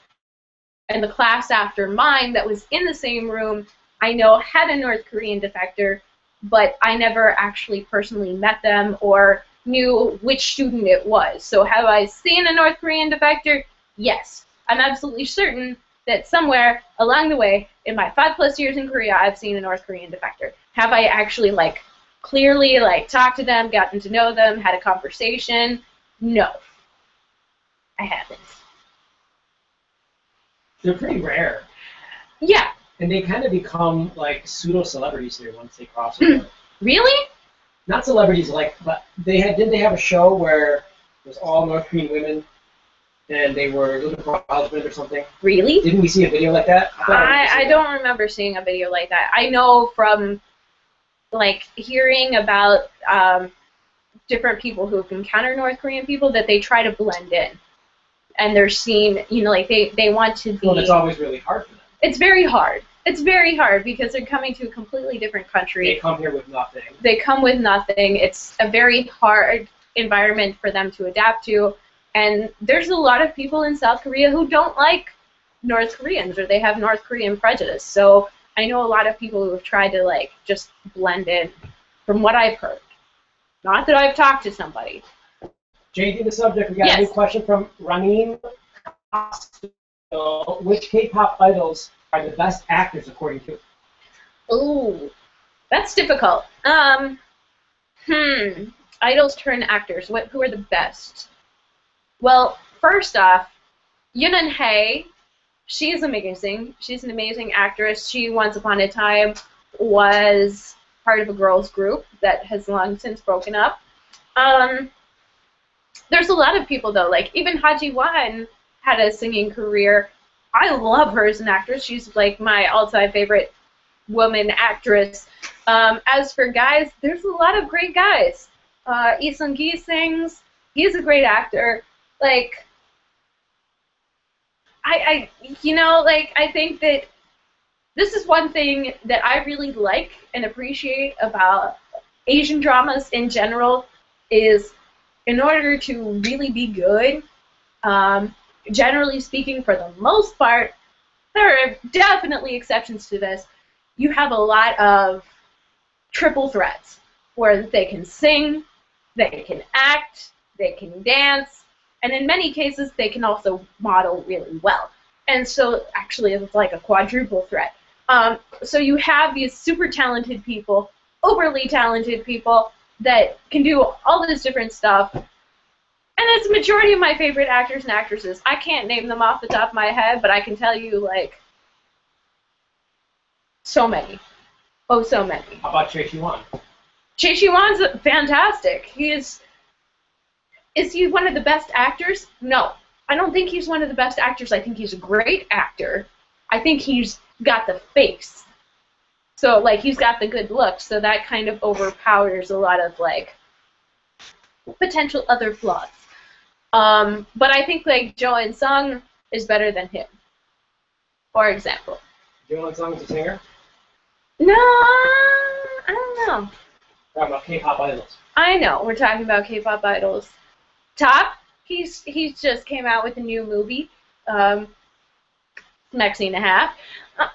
and the class after mine that was in the same room, I know had a North Korean defector, but I never actually personally met them or knew which student it was. So have I seen a North Korean defector? Yes. I'm absolutely certain that somewhere along the way, in my 5+ years in Korea, I've seen a North Korean defector. Have I actually, like, clearly, like, talked to them, gotten to know them, had a conversation? No. I haven't. They're pretty rare. Yeah. And they kind of become, like, pseudo celebrities here once they cross over. Really? Not celebrities, like, but didn't they have a show where it was all North Korean women and they were looking for a husband or something? Really? Didn't we see a video like that? I don't remember seeing a video like that. I know from, like, hearing about different people who have encountered North Korean people that they try to blend in. And they're seen, you know, like, they want to be... Well, it's always really hard for them. It's very hard. It's very hard because they're coming to a completely different country. They come here with nothing. They come with nothing. It's a very hard environment for them to adapt to. And there's a lot of people in South Korea who don't like North Koreans, or they have North Korean prejudice. So I know a lot of people who have tried to, like, just blend in, from what I've heard. Not that I've talked to somebody. Changing the subject, we got a new question from Ramin. Which K-pop idols are the best actors according to you? Ooh, that's difficult. Idols turn actors. Who are the best? Well, first off, Yoon Hae, she is amazing. She's an amazing actress. She, once upon a time, was part of a girls group that has long since broken up. There's a lot of people, though. Like, even Ha Ji-won had a singing career. I love her as an actress. She's, like, my all-time favorite woman actress. As for guys, there's a lot of great guys. Lee Seung-gi sings. He's a great actor. Like, I think that this is one thing that I really like and appreciate about Asian dramas in general is, in order to really be good, generally speaking, for the most part, there are definitely exceptions to this, you have a lot of triple threats, where they can sing, they can act, they can dance, and in many cases, they can also model really well. And so, actually, it's like a quadruple threat. So you have these super talented people overly talented people that can do all this different stuff. And it's the majority of my favorite actors and actresses. I can't name them off the top of my head, but I can tell you, like, so many. Oh, so many. How about Choi Siwon? Choi Siwon's fantastic. Is he one of the best actors? No. I don't think he's one of the best actors. I think he's a great actor. I think he's got the face. So, like, he's got the good looks, so that kind of overpowers a lot of, like, potential other flaws. But I think, like, Jo In-sung is better than him, for example. Jo In-sung is a singer? No, I don't know. We're talking about K-pop idols. I know, we're talking about K-pop idols. Top, he's just came out with a new movie, next and a half.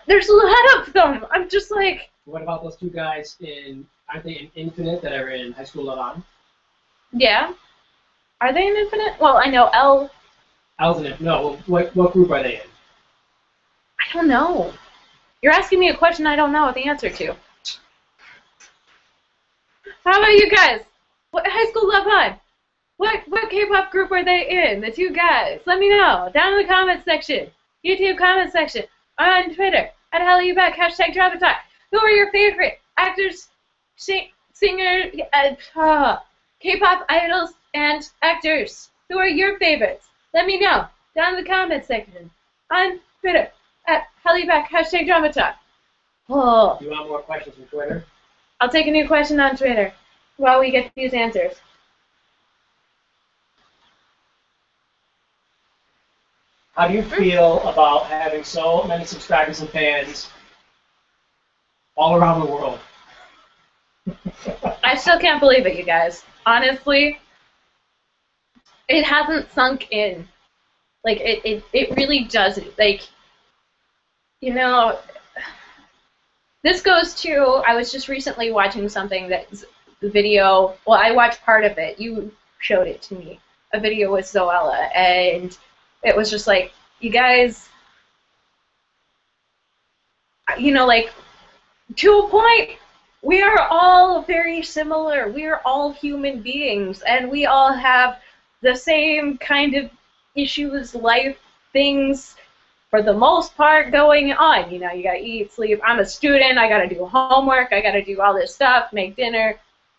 There's a lot of them. I'm just like... What about those two guys aren't they in Infinite that are in High School Love? Yeah. Are they in Infinite? Well, I know L. L's in it. No, what group are they in? I don't know. You're asking me a question I don't know the answer to. How about you guys? What High School Love on? What K-pop group are they in? The two guys. Let me know. Down in the comments section. YouTube comments section. On Twitter. At HallyuBack. Hashtag dramatalk. Who are your favorite actors, singers, K-pop idols, and actors? Who are your favorites? Let me know. Down in the comments section. On Twitter. At HallyuBack. Hashtag dramatalk. Oh. Do you want more questions from Twitter? I'll take a new question on Twitter while we get these answers. How do you feel about having so many subscribers and fans all around the world? I still can't believe it, you guys. Honestly, it hasn't sunk in. Like, it really doesn't. Like, you know, this goes to, I was just recently watching something that's the video, well, I watched part of it. You showed it to me. A video with Zoella, and it was just like, you guys, you know, like, to a point, we are all very similar. We are all human beings, and we all have the same kind of issues, life things, for the most part, going on. You know, you gotta eat, sleep. I'm a student. I gotta do homework. I gotta do all this stuff, make dinner,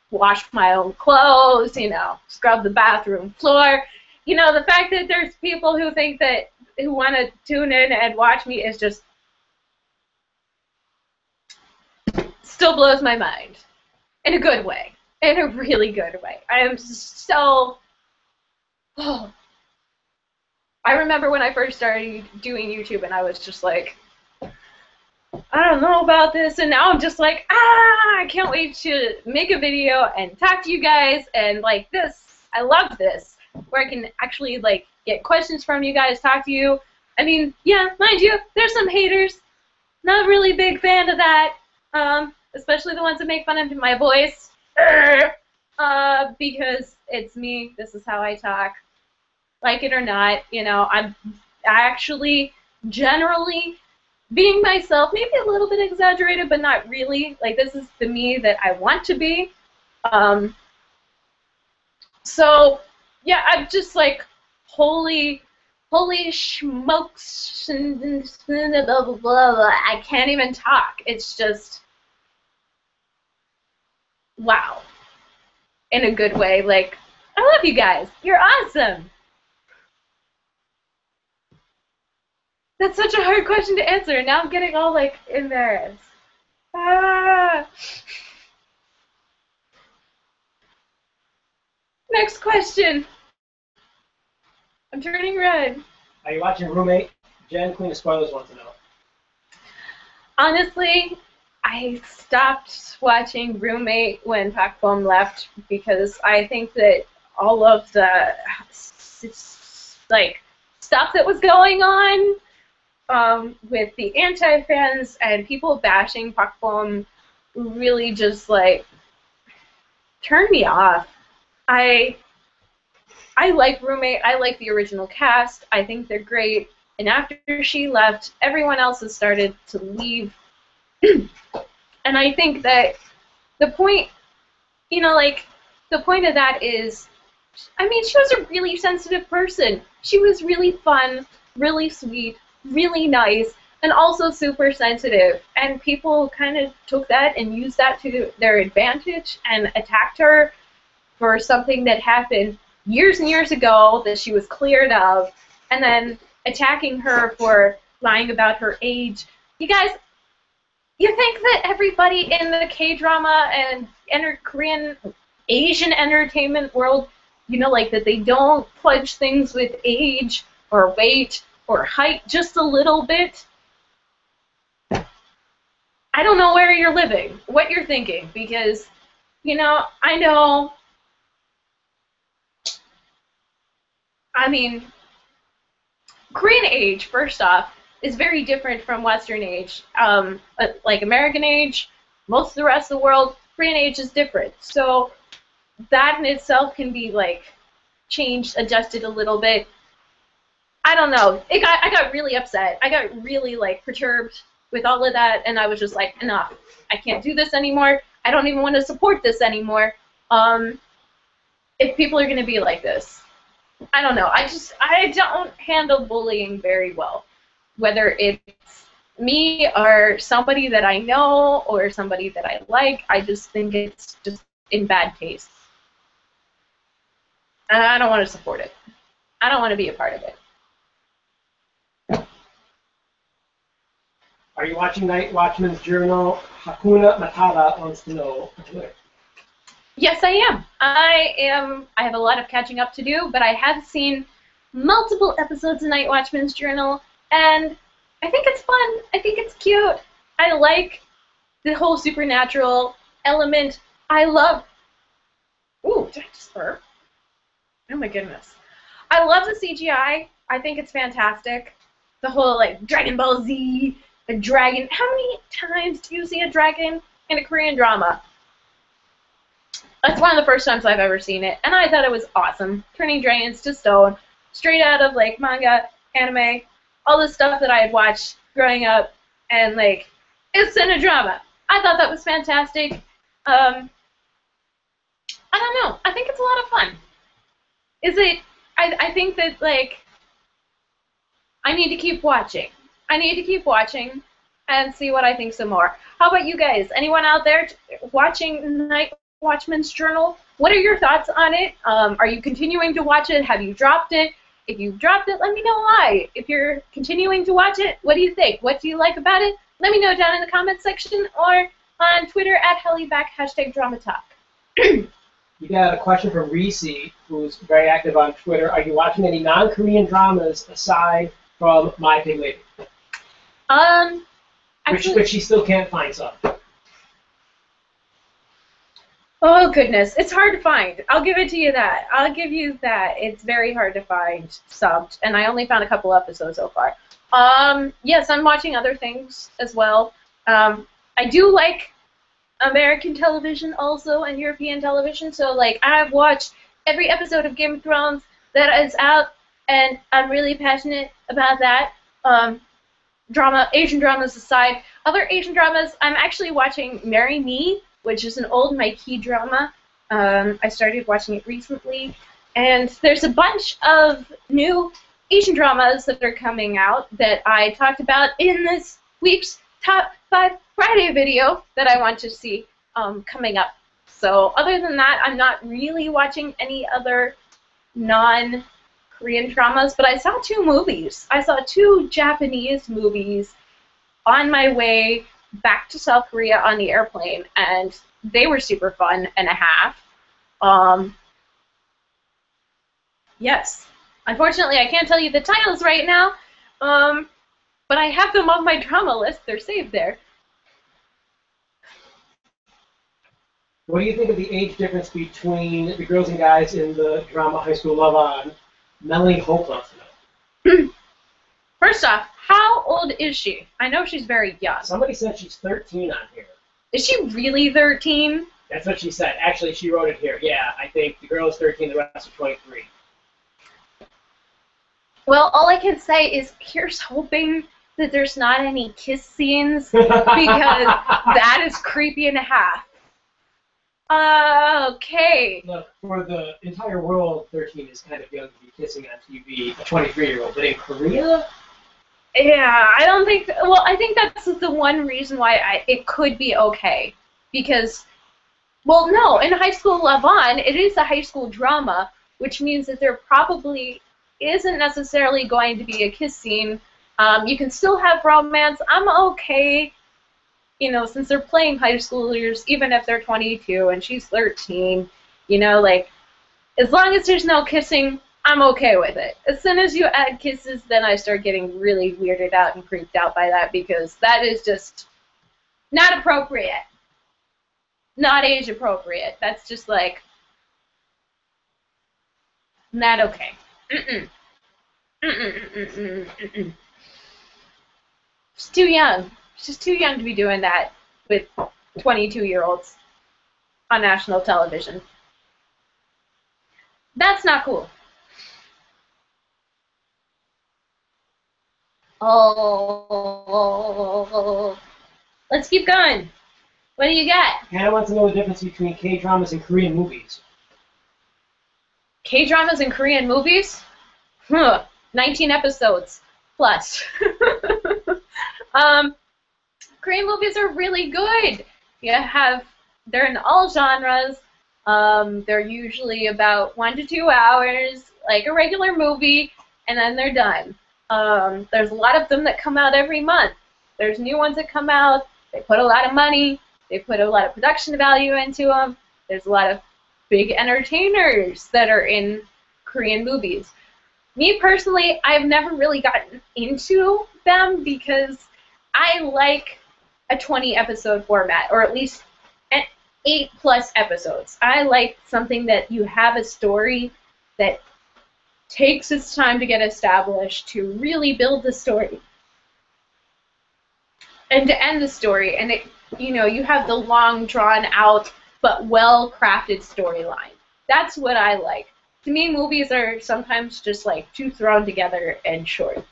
wash my own clothes, you know, scrub the bathroom floor. You know, the fact that there's people who think that, who want to tune in and watch me is just, still blows my mind. In a good way. In a really good way. I am so, oh. I remember when I first started doing YouTube and I was just like, I don't know about this, and now I'm just like, I can't wait to make a video and talk to you guys, and like this, I love this, where I can actually like get questions from you guys, talk to you. I mean, yeah, mind you, there's some haters. Not really big fan of that, especially the ones that make fun of my voice, because it's me, this is how I talk. Like it or not, you know, I'm actually generally being myself, maybe a little bit exaggerated, but not really. Like, this is the me that I want to be. So, yeah, I'm just like, holy smokes, blah, blah, blah, blah. I can't even talk. It's just, wow. In a good way. Like, I love you guys. You're awesome. That's such a hard question to answer. Now I'm getting all, like, embarrassed. Ah. Next question. I'm turning red. Are you watching Roommate? Jen, Queen of Spoilers wants to know. Honestly, I stopped watching Roommate when Pak Bom left because I think that all of the, like, stuff that was going on with the anti-fans and people bashing Pak Bom really just, like, turned me off. I like Roommate. I like the original cast. I think they're great. And after she left, everyone else has started to leave. And I think that the point, you know, like, the point of that is, I mean, she was a really sensitive person. She was really fun, really sweet, really nice, and also super sensitive. And people kind of took that and used that to their advantage and attacked her for something that happened years and years ago that she was cleared of, and then attacking her for lying about her age. You guys, you think that everybody in the K-drama and Korean Asian entertainment world, you know, like that they don't pledge things with age or weight or height just a little bit? I don't know where you're living, what you're thinking, because, you know, I mean, Korean age, first off, is very different from Western age. Like American age, most of the rest of the world, Korean age is different. So that in itself can be like changed, adjusted a little bit. I don't know. I got really upset. I got really like perturbed with all of that, and I was just like, enough. I can't do this anymore. I don't even want to support this anymore. If people are going to be like this, I don't know. I don't handle bullying very well. Whether it's me or somebody that I know or somebody that I like, I just think it's just in bad taste. And I don't want to support it. I don't want to be a part of it. Are you watching Night Watchman's Journal? Hakuna Matata wants to know. Yes, I am. I have a lot of catching up to do, but I have seen multiple episodes of Night Watchman's Journal, and I think it's fun. I think it's cute. I like the whole supernatural element. I love... Ooh, did I just burp? Oh my goodness. I love the CGI. I think it's fantastic. The whole, like, Dragon Ball Z, a dragon. How many times do you see a dragon in a Korean drama? That's one of the first times I've ever seen it, and I thought it was awesome. Turning dragons to stone, straight out of, like, manga, anime, all the stuff that I had watched growing up, and, like, it's in a drama. I thought that was fantastic. I don't know. I think it's a lot of fun. I think that, like, I need to keep watching. I need to keep watching and see what I think some more. How about you guys? Anyone out there watching Night Watchman's Journal? What are your thoughts on it? Are you continuing to watch it? Have you dropped it? If you've dropped it, let me know why. If you're continuing to watch it, what do you think? What do you like about it? Let me know down in the comments section or on Twitter at HallyuBack, #dramatalk. You got a question from Reese, who's very active on Twitter. Are you watching any non-Korean dramas aside from My Big Lady? Actually, which she still can't find some. Oh goodness, it's hard to find. I'll give it to you that. I'll give you that. It's very hard to find subbed, and I only found a couple episodes so far. Yes, I'm watching other things as well. I do like American television also and European television, so like I've watched every episode of Game of Thrones that is out, and I'm really passionate about that. Asian dramas aside, other Asian dramas, I'm actually watching Marry Me, which is an old Mikey drama. I started watching it recently, and there's a bunch of new Asian dramas that are coming out that I talked about in this week's Top 5 Friday video that I want to see coming up. So other than that, I'm not really watching any other non-Korean dramas, but I saw 2 movies. I saw 2 Japanese movies on my way back to South Korea on the airplane, and they were super fun and a half. Yes. Unfortunately, I can't tell you the titles right now, but I have them on my drama list. They're saved there. What do you think of the age difference between the girls and guys in the drama High School Love On? Melanie Hope wants to know. First off, how old is she? I know she's very young. Somebody said she's 13 on here. Is she really 13? That's what she said. Actually, she wrote it here. Yeah, I think the girl is 13, the rest are 23. Well, all I can say is here's hoping that there's not any kiss scenes, because that is creepy and a half. Okay. Look, for the entire world, 13 is kind of young to be kissing on TV, a 23-year-old. But in Korea? Yeah, I don't think. Well, I think that's the one reason why it could be okay, because, well, no, in High School Love On, it is a high school drama, which means that there probably isn't necessarily going to be a kiss scene. You can still have romance. I'm okay, you know, since they're playing high schoolers, even if they're 22 and she's 13, you know, like, as long as there's no kissing, I'm okay with it. As soon as you add kisses, then I start getting really weirded out and creeped out by that, because that is just not appropriate. Not age appropriate. That's just like, not okay. Mm-mm. Mm-mm, mm-mm, mm-mm, mm-mm. She's too young. She's too young to be doing that with 22-year-olds on national television. That's not cool. Oh, let's keep going. What do you got? Hannah wants to know the difference between K-dramas and Korean movies. K-dramas and Korean movies? 19 episodes plus. Korean movies are really good. They're in all genres. They're usually about 1 to 2 hours, like a regular movie, and then they're done. There's a lot of them that come out every month. There's new ones that come out. They put a lot of money. They put a lot of production value into them. There's a lot of big entertainers that are in Korean movies. Me personally, I've never really gotten into them because I like a 20-episode format, or at least 8+ episodes. I like something that you have a story that takes its time to get established, to really build the story and to end the story, and you have the long, drawn out but well-crafted storyline. That's what I like. To me, movies are sometimes just like too thrown together and short.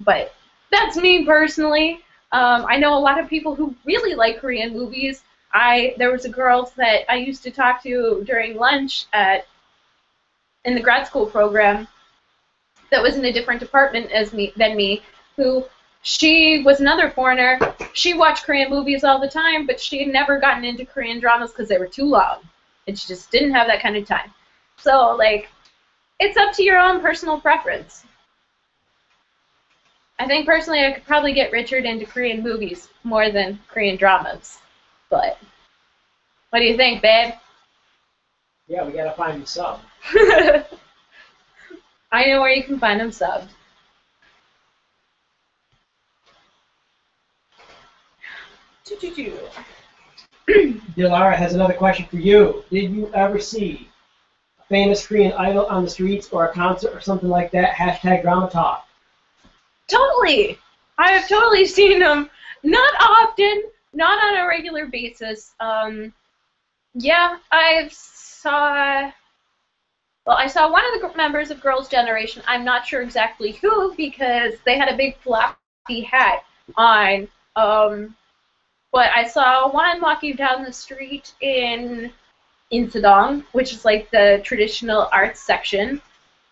But that's me personally. I know a lot of people who really like Korean movies. There was a girl that I used to talk to during lunch in the grad school program that was in a different department than me, who, she was another foreigner. She watched Korean movies all the time, but she had never gotten into Korean dramas because they were too long, and she just didn't have that kind of time. So, like, it's up to your own personal preference. I think personally I could probably get Richard into Korean movies more than Korean dramas. But what do you think, babe? Yeah, we gotta find him sub. I know where you can find him subbed. Dilara has another question for you. Did you ever see a famous Korean idol on the streets or a concert or something like that? Hashtag dramatalk. Totally. I have totally seen them. Not often, not on a regular basis. Yeah, I saw one of the members of Girls' Generation. I'm not sure exactly who, because they had a big floppy hat on. But I saw one walking down the street in Insadong, which is like the traditional arts section.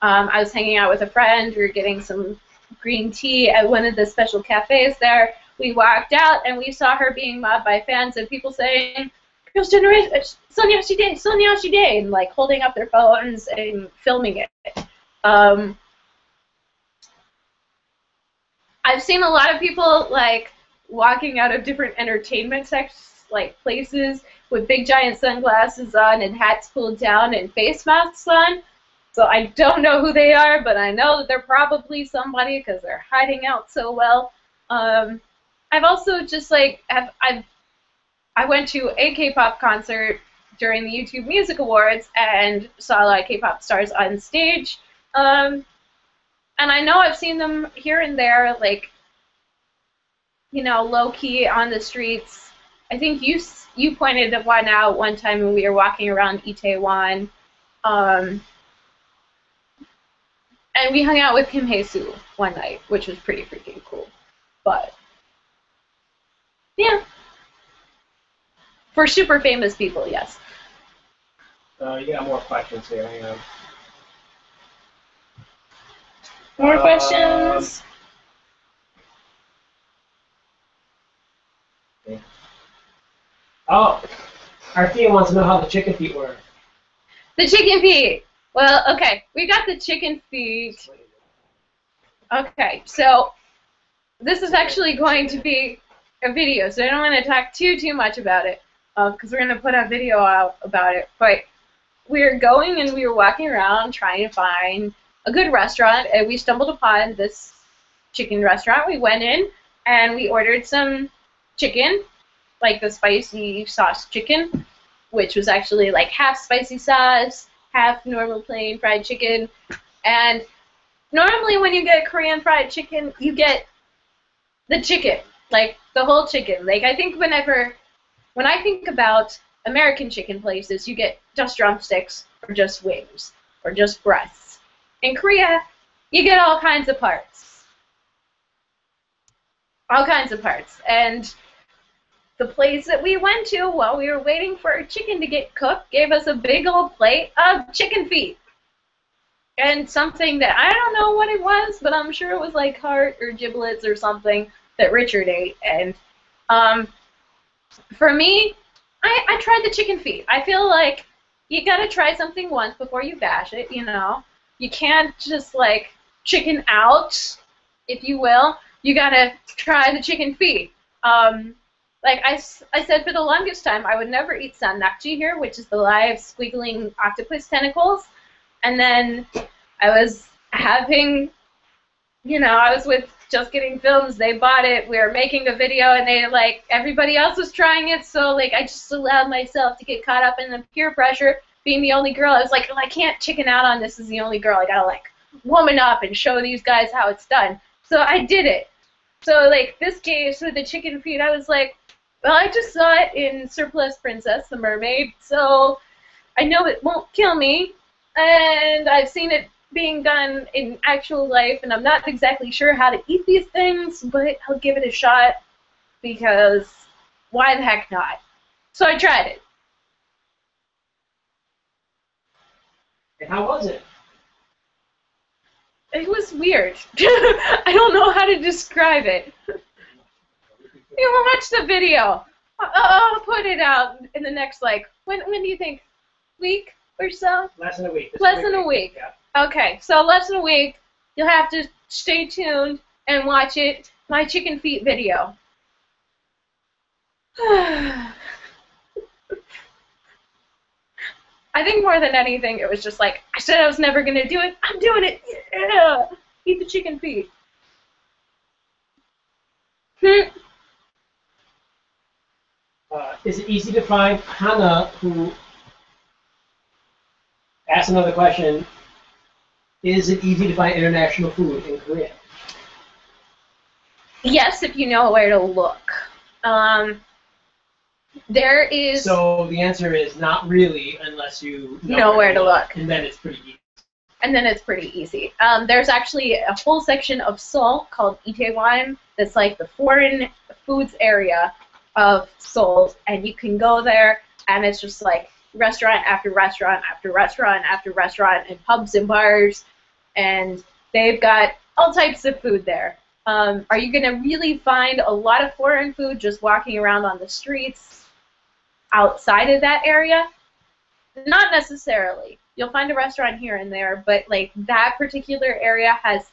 I was hanging out with a friend. We were getting some green tea at one of the special cafes there. We walked out and we saw her being mobbed by fans and people saying, Girls' Generation, Sonia Shide, Sonia Shide, and like holding up their phones and filming it. I've seen a lot of people like walking out of different entertainment places with big giant sunglasses on and hats pulled down and face masks on. So I don't know who they are, but I know that they're probably somebody because they're hiding out so well. I've also just like I went to a K-pop concert during the YouTube Music Awards and saw a lot of K-pop stars on stage. And I know I've seen them here and there, like, low-key on the streets. I think you pointed one out one time when we were walking around Itaewon. And we hung out with Kim Hae-soo one night, which was pretty freaking cool. But, yeah. For super famous people, yes. You got more questions here. Hang on. More questions? Okay. Oh, Arthea wants to know how the chicken feet work. The chicken feet. Well, okay, we got the chicken feet. Okay, so this is actually going to be a video, so I don't want to talk too much about it, because we're going to put a video out about it. But we were going and we were walking around trying to find a good restaurant, and we stumbled upon this chicken restaurant. We went in and we ordered some chicken, like the spicy sauce chicken, which was actually like half spicy sauce, half normal plain fried chicken. And normally when you get Korean fried chicken, you get the chicken, like the whole chicken. Like I think when I think about American chicken places, you get just drumsticks or just wings or just breasts. In Korea, you get all kinds of parts. All kinds of parts. And the place that we went to while we were waiting for our chicken to get cooked gave us a big old plate of chicken feet. And something that I don't know what it was, but I'm sure it was like heart or giblets or something that Richard ate. And for me, I tried the chicken feet. I feel like you gotta try something once before you bash it, you know. You can't just like chicken out, if you will. You gotta try the chicken feet. Like I said for the longest time, I would never eat sannakji here, which is the live squiggling octopus tentacles. And then I was having, you know, I was with Just Getting Films. They bought it. We were making a video, and they like everybody else was trying it. So like I just allowed myself to get caught up in the peer pressure, being the only girl. I was like, well, I can't chicken out on this as the only girl. I gotta like woman up and show these guys how it's done. So I did it. So like this case with the chicken feet, I was like, well, I just saw it in Surplus Princess, the Mermaid, so I know it won't kill me, and I've seen it being done in actual life, and I'm not exactly sure how to eat these things, but I'll give it a shot, because why the heck not? So I tried it. And how was it? It was weird. I don't know how to describe it. You watch the video. I'll put it out in the next, like, when do you think? Week or so? Less than a week. Less than a week. Yeah. Okay, so less than a week. You'll have to stay tuned and watch it. My chicken feet video. I think more than anything, it was just like, I said I was never going to do it. I'm doing it. Yeah. Eat the chicken feet. Is it easy to find Hannah, who asked another question, is it easy to find international food in Korea? Yes, if you know where to look. There is... So the answer is not really unless you know where to look. And then it's pretty easy. And then it's pretty easy. There's actually a whole section of Seoul called Itaewon that's like the foreign foods area of Seoul, and you can go there, and it's just like restaurant after restaurant after restaurant after restaurant, and pubs and bars, and they've got all types of food there. Are you going to really find a lot of foreign food just walking around on the streets outside of that area? Not necessarily. You'll find a restaurant here and there, but like that particular area has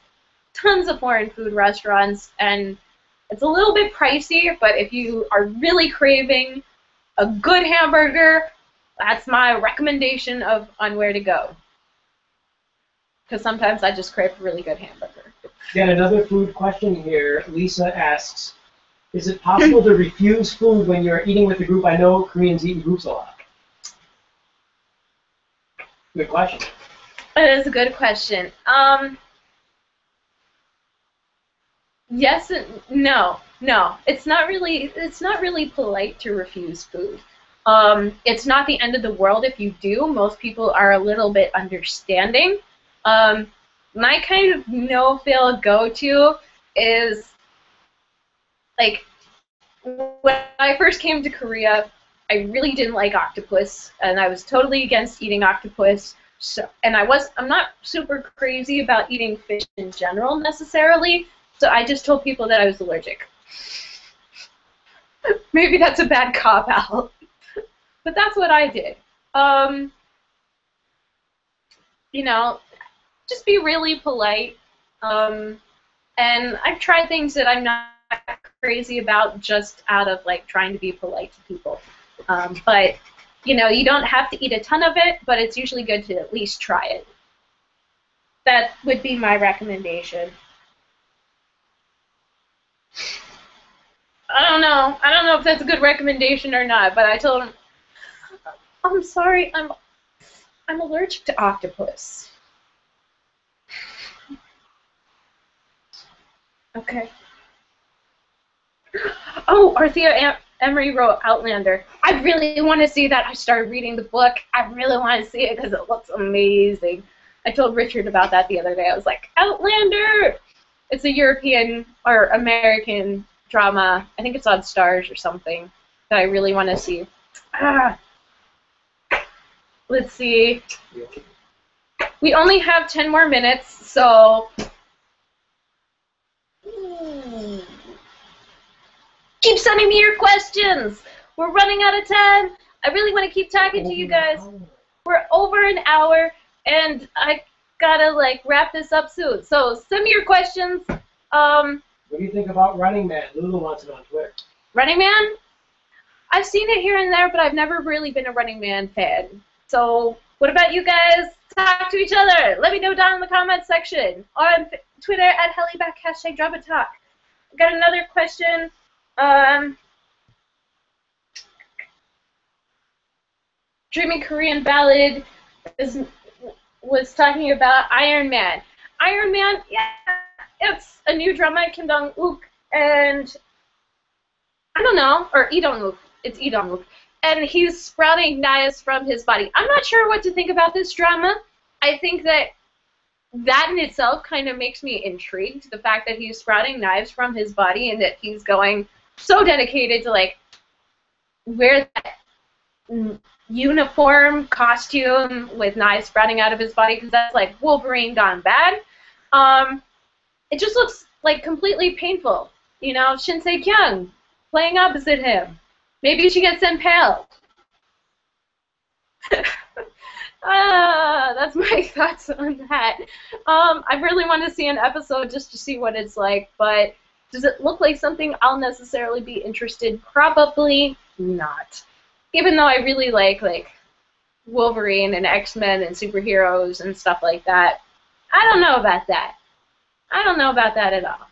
tons of foreign food restaurants, and it's a little bit pricey, but if you are really craving a good hamburger, that's my recommendation on where to go. Because sometimes I just crave a really good hamburger. Got another food question here. Lisa asks, is it possible to refuse food when you're eating with a group? I know Koreans eat in groups a lot. Good question. That is a good question. Yes and no. No, it's not really polite to refuse food. It's not the end of the world if you do. Most people are a little bit understanding. My kind of no-fail go-to is, like, when I first came to Korea, I really didn't like octopus, and I was totally against eating octopus. So, and I'm not super crazy about eating fish in general necessarily, so I just told people that I was allergic. Maybe that's a bad cop-out, but that's what I did. You know, just be really polite, and I've tried things that I'm not crazy about just out of, like, trying to be polite to people. But, you know, you don't have to eat a ton of it, but it's usually good to at least try it. That would be my recommendation. I don't know. I don't know if that's a good recommendation or not, but I told him, I'm sorry, I'm allergic to octopus. Okay. Oh, Arthea Emery wrote Outlander. I really want to see that. I started reading the book. I really want to see it because it looks amazing. I told Richard about that the other day. I was like, Outlander! It's a European or American drama. I think it's on Stars or something that I really want to see. Let's see. We only have 10 more minutes, so... Keep sending me your questions. We're running out of time. I really want to keep talking to you guys. We're over an hour, and I gotta, like, wrap this up soon. So send me your questions. What do you think about Running Man? Lulu wants it on Twitter. Running Man? I've seen it here and there, but I've never really been a Running Man fan. So what about you guys? Talk to each other. Let me know down in the comments section. On Twitter at HallyuBack, #dramatalk. Got another question. Dreaming Korean Ballad was talking about Iron Man. Iron Man, yeah, it's a new drama, Kim Dong-wook, and I don't know, or Lee Dong-wook. It's Lee Dong-wook. And he's sprouting knives from his body. I'm not sure what to think about this drama. I think that in itself kind of makes me intrigued, the fact that he's sprouting knives from his body and that he's going so dedicated to, like, wear that uniform costume with knives sprouting out of his body, because that's like Wolverine gone bad. It just looks like completely painful. You know, Shin Se-kyung playing opposite him. Maybe she gets impaled. That's my thoughts on that. I really want to see an episode just to see what it's like, but does it look like something I'll necessarily be interested? Probably not. Even though I really like Wolverine and X-Men and superheroes and stuff like that, I don't know about that. I don't know about that at all.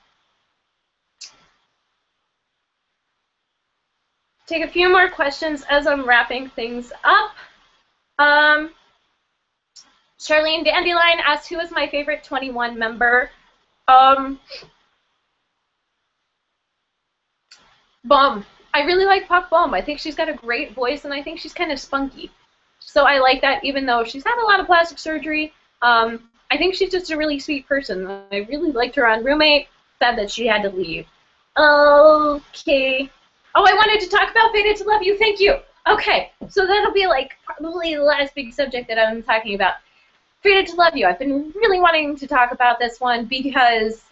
Take a few more questions as I'm wrapping things up. Charlene Dandelion asked, who is my favorite 21 member? Bum. I really like Pak Bum. I think she's got a great voice, and I think she's kind of spunky. So I like that, even though she's had a lot of plastic surgery. I think she's just a really sweet person. I really liked her on Roommate. Sad that she had to leave. Okay. Oh, I wanted to talk about Fated to Love You. Thank you. Okay, so that'll be like probably the last big subject that I'm talking about. Fated to Love You. I've been really wanting to talk about this one because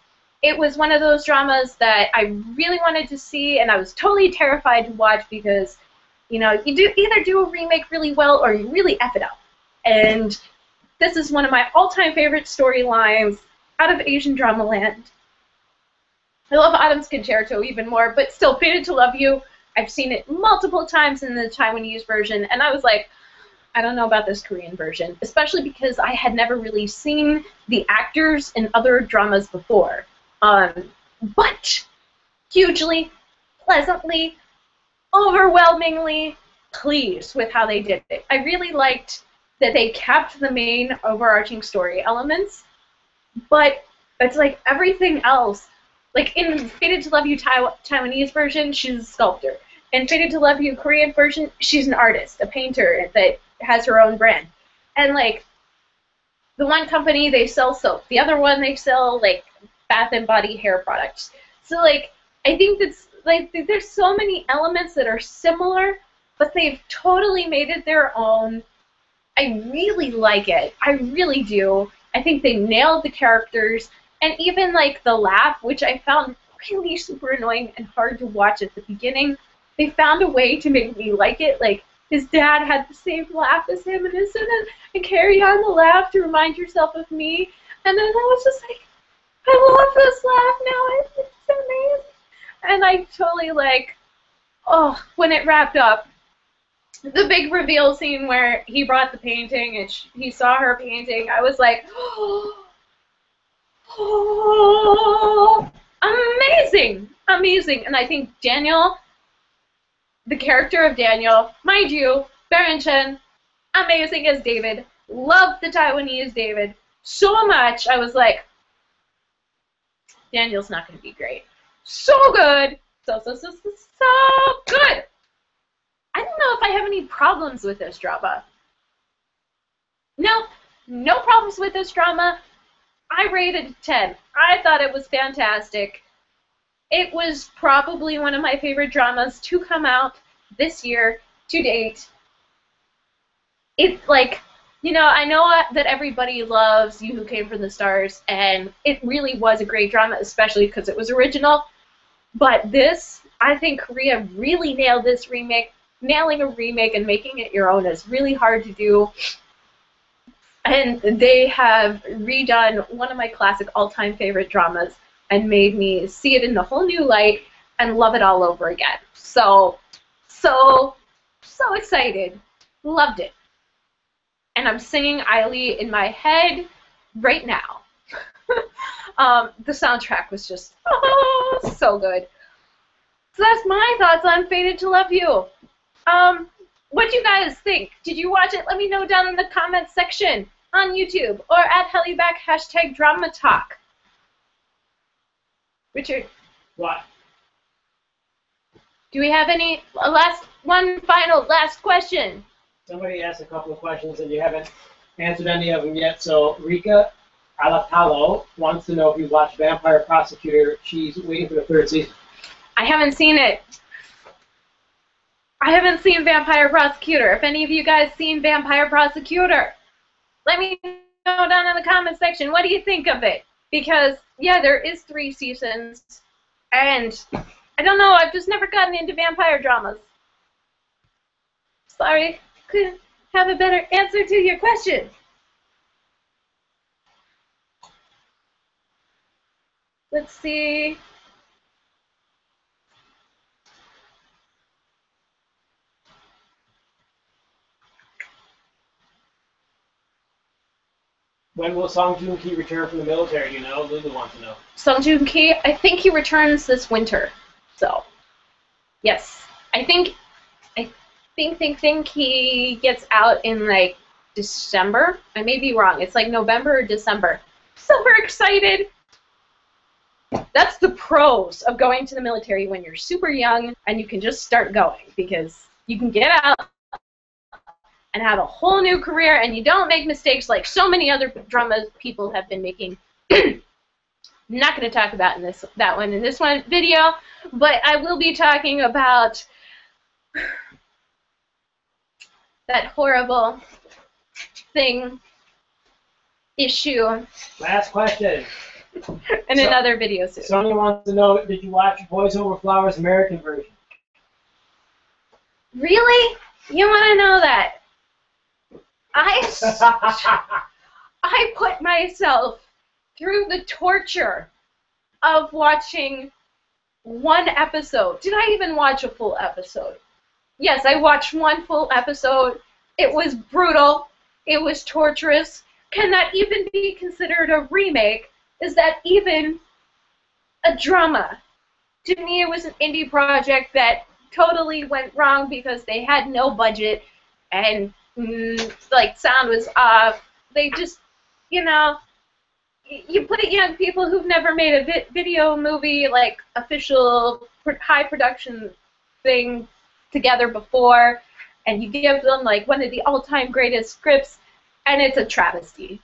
it was one of those dramas that I really wanted to see, and I was totally terrified to watch because, you know, you either do a remake really well or you really F it up. And this is one of my all-time favorite storylines out of Asian drama land. I love Autumn's Concerto even more, but still, Fated to Love You, I've seen it multiple times in the Taiwanese version, and I was like, I don't know about this Korean version, especially because I had never really seen the actors in other dramas before. But hugely, pleasantly, overwhelmingly pleased with how they did it. I really liked that they kept the main overarching story elements, but it's like everything else. Like in Fated to Love You Taiwanese version, she's a sculptor. In Fated to Love You Korean version, she's an artist, a painter that has her own brand. And like the one company, they sell soap. The other one, they sell like bath and body hair products. So like I think that's like there's so many elements that are similar but they've totally made it their own. I really like it. I really do. I think they nailed the characters, and even like the laugh, which I found really super annoying and hard to watch at the beginning. They found a way to make me like it. Like, his dad had the same laugh as him, and as soon as and carry on the laugh to remind yourself of me. And then I was just like, I love this laugh now. It's amazing. And I totally like, oh, when it wrapped up, the big reveal scene where he brought the painting and he saw her painting, I was like, oh, amazing, amazing. And I think Daniel, the character of Daniel, mind you, Baron Chen, amazing as David. Loved the Taiwanese David so much. I was like, Daniel's not going to be great. So good. So good. I don't know if I have any problems with this drama. No problems with this drama. I rated it 10. I thought it was fantastic. It was probably one of my favorite dramas to come out this year to date. It's like, you know, I know that everybody loves You Who Came From the Stars, and it really was a great drama, especially because it was original. But this, I think Korea really nailed this remake. Nailing a remake and making it your own is really hard to do. And they have redone one of my classic all-time favorite dramas and made me see it in a whole new light and love it all over again. So excited. Loved it. And I'm singing Ailey in my head right now. The soundtrack was just so good. So that's my thoughts on Fated to Love You. What do you guys think? Did you watch it? Let me know down in the comments section on YouTube or at HallyuBack #dramatalk. Richard. What? Do we have any final last question? Somebody asked a couple of questions and you haven't answered any of them yet. So Rika Alapalo wants to know if you watched Vampire Prosecutor. She's waiting for the 3rd season. I haven't seen it. I haven't seen Vampire Prosecutor. If any of you guys seen Vampire Prosecutor, let me know down in the comment section. What do you think of it? Because, yeah, there is 3 seasons, and I don't know, I've just never gotten into vampire dramas. Sorry, couldn't have a better answer to your question. Let's see. When will Song Joong-ki return from the military? You know, Lulu wants to know. Song Joong-ki, I think he returns this winter. So, yes, I think he gets out in like December. I may be wrong. It's like November or December. Super excited. That's the pros of going to the military when you're super young and you can just start going, because you can get out and have a whole new career, and you don't make mistakes like so many other dramas people have been making. Not going to talk about that one in this one video, but I will be talking about that horrible issue. Last question. In another video soon. Sonia wants to know, did you watch Boys Over Flowers American version? Really? You want to know that? I put myself through the torture of watching one episode. Did I even watch a full episode? Yes, I watched one full episode. It was brutal. It was torturous. Can that even be considered a remake? Is that even a drama? To me, it was an indie project that totally went wrong because they had no budget and like sound was off. They just, you know, you put young people who've never made a video movie, like official high production thing together before, and you give them like one of the all-time greatest scripts, and it's a travesty.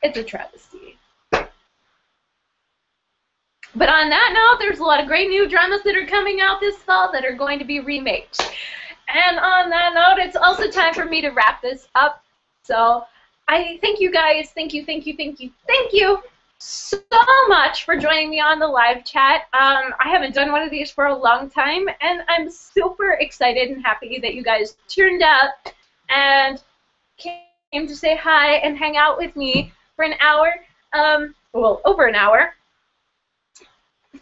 It's a travesty. But on that note, there's a lot of great new dramas that are coming out this fall that are going to be remaked. And on that note, it's also time for me to wrap this up. So I thank you guys. Thank you so much for joining me on the live chat. I haven't done one of these for a long time, and I'm super excited and happy that you guys turned up and came to say hi and hang out with me for an hour, well, over an hour.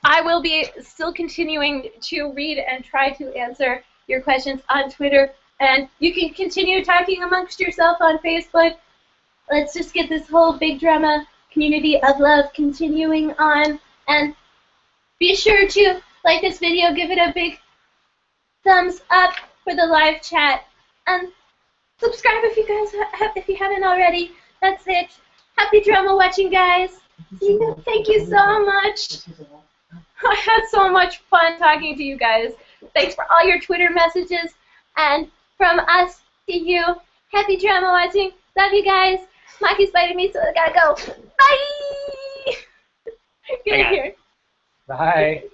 I will be still continuing to read and try to answer your questions on Twitter, and you can continue talking amongst yourself on Facebook. Let's just get this whole big drama community of love continuing on, and be sure to like this video, give it a big thumbs up for the live chat, and subscribe if you guys if you haven't already. That's it. Happy drama watching, guys. Thank you so much. I had so much fun talking to you guys. Thanks for all your Twitter messages, and from us to you, happy drama watching. Love you guys. Maki's biting me, so I gotta go. Bye! Get in here. Bye.